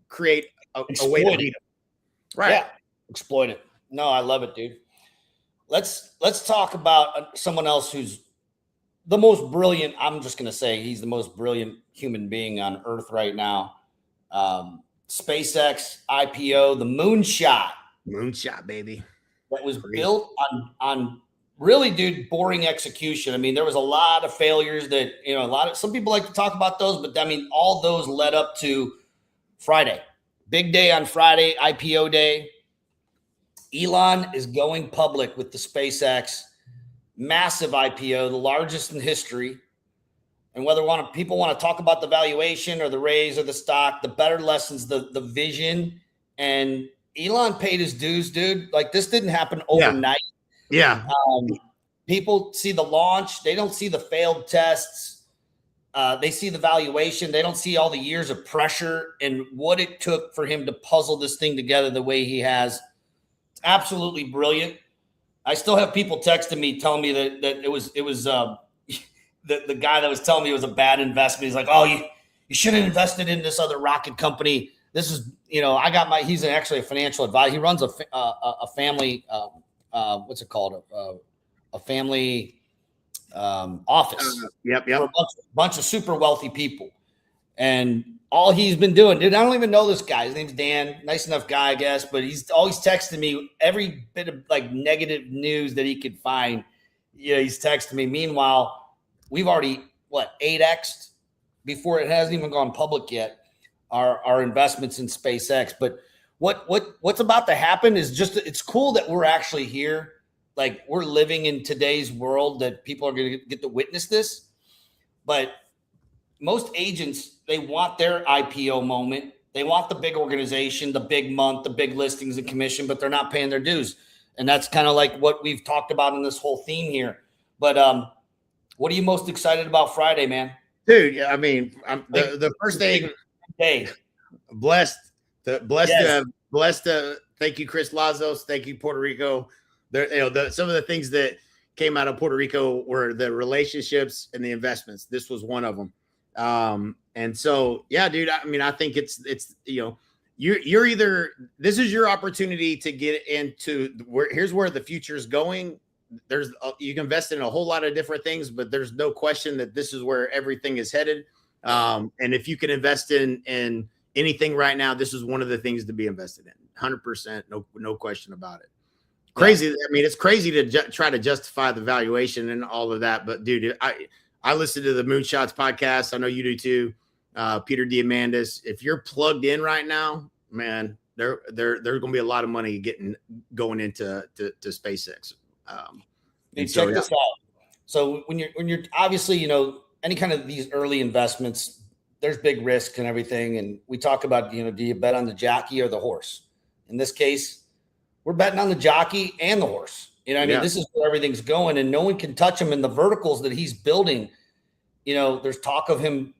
create a way to beat them. Right. Yeah. Exploit it. No, I love it, dude. Let's talk about someone else who's the most brilliant. I'm just going to say he's the most brilliant human being on earth right now. SpaceX IPO, the moonshot, baby. That was built on really, dude, boring execution. I mean, there was a lot of failures that, some people like to talk about those, but I mean, all those led up to Friday. Big day on Friday, IPO day. Elon is going public with the SpaceX massive IPO, the largest in history. And whether people want to talk about the valuation or the raise or the stock, the better lessons, the vision. And Elon paid his dues, dude. Like, this didn't happen overnight. Yeah. People see the launch. They don't see the failed tests. They see the valuation. They don't see all the years of pressure and what it took for him to puzzle this thing together the way he has. It's absolutely brilliant. I still have people texting me telling me that it was the guy that was telling me it was a bad investment. He's like, oh, you should have invested in this other rocket company. This is, he's actually a financial advisor. He runs a family, what's it called? A family office. Yep. For a bunch of super wealthy people. And all he's been doing, dude, I don't even know this guy. His name's Dan. Nice enough guy, I guess. But he's always texting me every bit of like negative news that he could find. He's texting me. Meanwhile, we've already, 8x'd before it hasn't even gone public yet, our investments in SpaceX. But what's about to happen is just, it's cool that we're actually here. Like, we're living in today's world that people are going to get to witness this. But most agents, they want their IPO moment. They want the big organization, the big month, the big listings and commission, but they're not paying their dues. And that's kind of like what we've talked about in this whole theme here. But what are you most excited about Friday, man? Dude, I mean, the first thing, hey, blessed to thank you, Chris Lazos. Thank you, Puerto Rico. Some of the things that came out of Puerto Rico were the relationships and the investments. This was one of them. And so, yeah, dude, I mean, I think it's you're either, this is your opportunity to get into here's where the future is going. You can invest in a whole lot of different things, but there's no question that this is where everything is headed. And if you can invest in anything right now, this is one of the things to be invested in. 100%. No question about it. Crazy. I mean, it's crazy to try to justify the valuation and all of that. But dude, I listen to the Moonshots podcast. I know you do too. Peter Diamandis. If you're plugged in right now, man, there's going to be a lot of money going into SpaceX. Check this out. So when you're obviously, any kind of these early investments, there's big risk and everything. And we talk about, do you bet on the jockey or the horse? In this case, we're betting on the jockey and the horse. This is where everything's going, and no one can touch him in the verticals that he's building. There's talk of him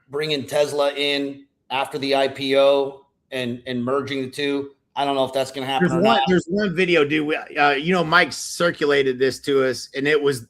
bringing Tesla in after the IPO and merging the two. I don't know if that's going to happen or not. There's one video, dude. Mike circulated this to us, and it was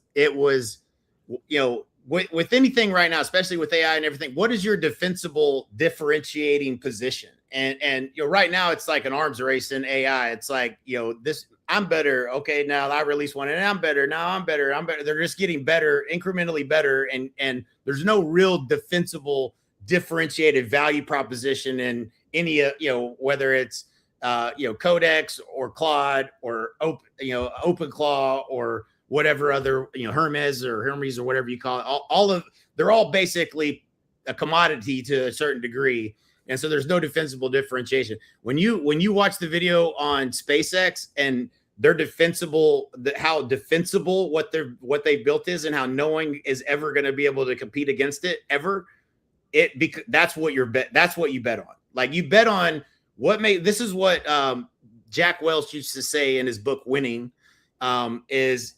with anything right now, especially with AI and everything, what is your defensible differentiating position? And right now it's like an arms race in AI. It's like, this, I'm better. Okay, now I release one and I'm better. Now I'm better. They're just getting better, incrementally better. And there's no real defensible differentiated value proposition in any, whether it's, Codex or Claude or OpenClaw or whatever other, Hermes or whatever you call it. They're all basically a commodity to a certain degree. And so there's no defensible differentiation. When you watch the video on SpaceX and they're defensible, how defensible what they built is, and how no one is ever going to be able to compete against it ever. That's what you bet on. Like, you bet on this is what Jack Welch used to say in his book Winning, is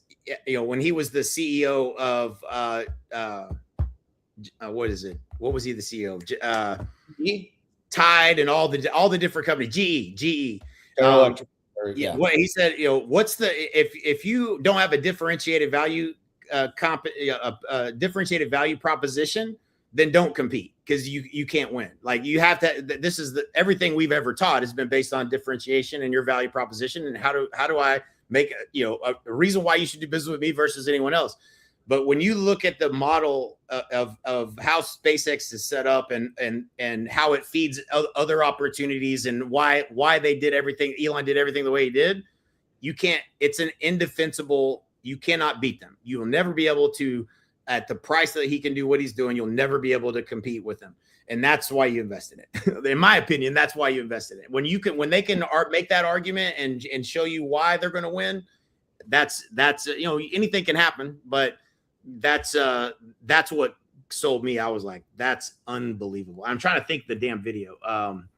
when he was the CEO of what is it? What was he the CEO of? Tide and all the different companies, GE. What he said, what's the if you don't have a differentiated value differentiated value proposition, then don't compete, because you can't win. Like, you have to. This is everything we've ever taught has been based on differentiation and your value proposition, and how do I make a reason why you should do business with me versus anyone else. But when you look at the model of how SpaceX is set up and how it feeds other opportunities, and why they did everything, Elon did everything the way he did, you can't. It's an indefensible. You cannot beat them. You will never be able to, at the price that he can do what he's doing. You'll never be able to compete with him, and that's why you invest in it. In my opinion, that's why you invest in it. When they can make that argument and show you why they're going to win, that's anything can happen, but that's what sold me. I was like, that's unbelievable. I'm trying to think the damn video. I'm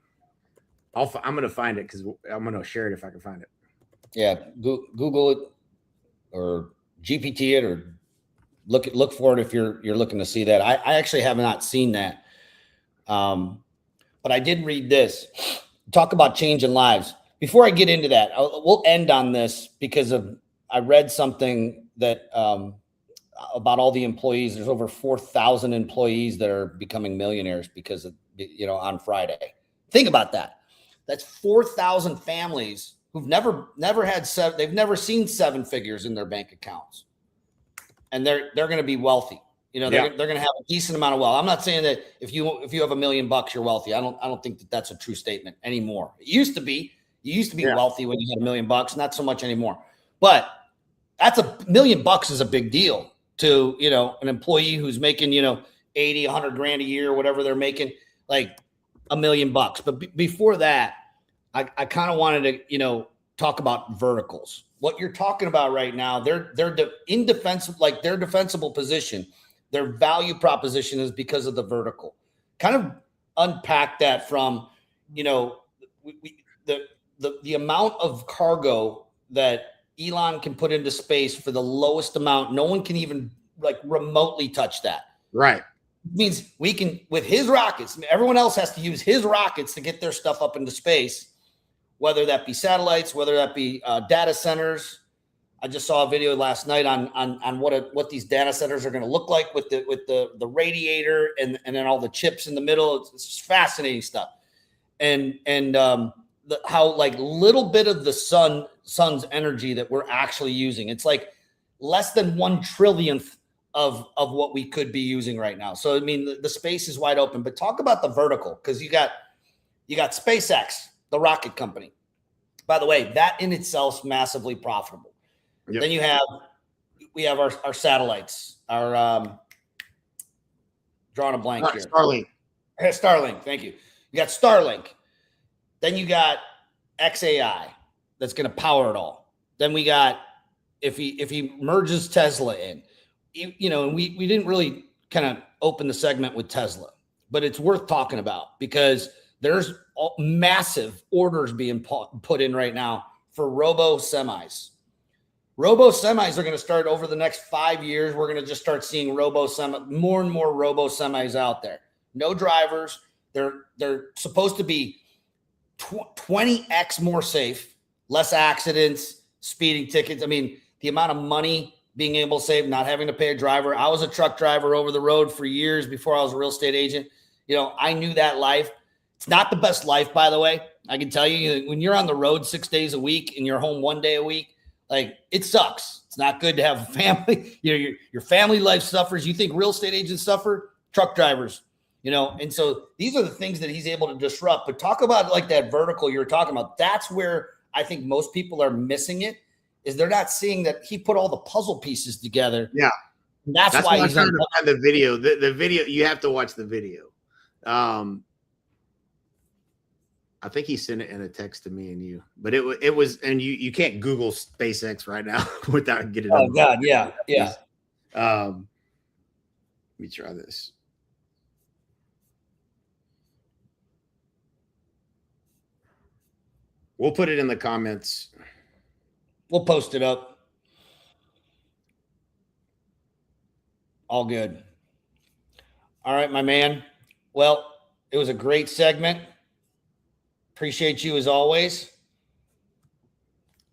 going to find it, because I'm going to share it if I can find it. Yeah. Google it or GPT it, or look for it if you're looking to see that. I actually have not seen that. But I did read this. Talk about changing lives. Before I get into that, we'll end on this because I read something that, about all the employees. There's over 4,000 employees that are becoming millionaires because of, on Friday. Think about that. That's 4,000 families who've never had they've never seen seven figures in their bank accounts. And they're going to be wealthy. They're going to have a decent amount of wealth. I'm not saying that if you have $1 million, you're wealthy. I don't think that that's a true statement anymore. It used to be. You used to be wealthy when you had $1 million, not so much anymore. But that's $1 million is a big deal to, an employee who's making, 80, 100 grand a year, whatever they're making, like $1 million. But before that, I kind of wanted to, talk about verticals. What you're talking about right now, they're indefensible, like their defensible position, their value proposition is because of the vertical. Kind of unpack that from, the amount of cargo that Elon can put into space for the lowest amount. No one can even remotely touch that. Right. It means we can, with his rockets, everyone else has to use his rockets to get their stuff up into space, whether that be satellites, whether that be data centers. I just saw a video last night on what these data centers are going to look like with the radiator and then all the chips in the middle. It's just fascinating stuff. And how little bit of the sun's energy that we're actually using. It's like less than 1 trillionth of what we could be using right now. So, I mean, the space is wide open, but talk about the vertical, because you got SpaceX, the rocket company. By the way, that in itself is massively profitable. Yep. Then we have our satellites, our drawing a blank here. Starlink. Thank you. You got Starlink. Then you got XAI that's going to power it all. Then we got, if he merges Tesla in, and we didn't really kind of open the segment with Tesla, but it's worth talking about because there's massive orders being put in right now for robo semis. Robo semis are going to start over the next 5 years. We're going to just start seeing more and more robo semis out there. No drivers. They're supposed to be 20x more safe, less accidents, speeding tickets. I mean, the amount of money being able to save, not having to pay a driver. I was a truck driver over the road for years before I was a real estate agent. I knew that life. It's not the best life, by the way. I can tell you, when you're on the road 6 days a week and you're home 1 day a week, it sucks. It's not good to have a family. Your family life suffers. You think real estate agents suffer? Truck drivers. And so these are the things that he's able to disrupt. But talk about that vertical you were talking about. That's where I think most people are missing it, is they're not seeing that he put all the puzzle pieces together. Yeah. And that's why he's trying to find the video. The video, you have to watch the video. I think he sent it in a text to me and you, but it was, and you can't Google SpaceX right now without getting. Oh God. Yeah. Yeah. Let me try this. We'll put it in the comments. We'll post it up. All good. All right, my man. Well, it was a great segment. Appreciate you as always.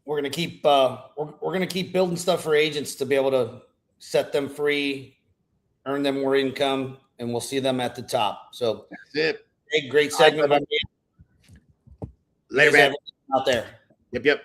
We're gonna keep building stuff for agents to be able to set them free, earn them more income, and we'll see them at the top. So that's it. Great segment. Later, man. Out there. Yep.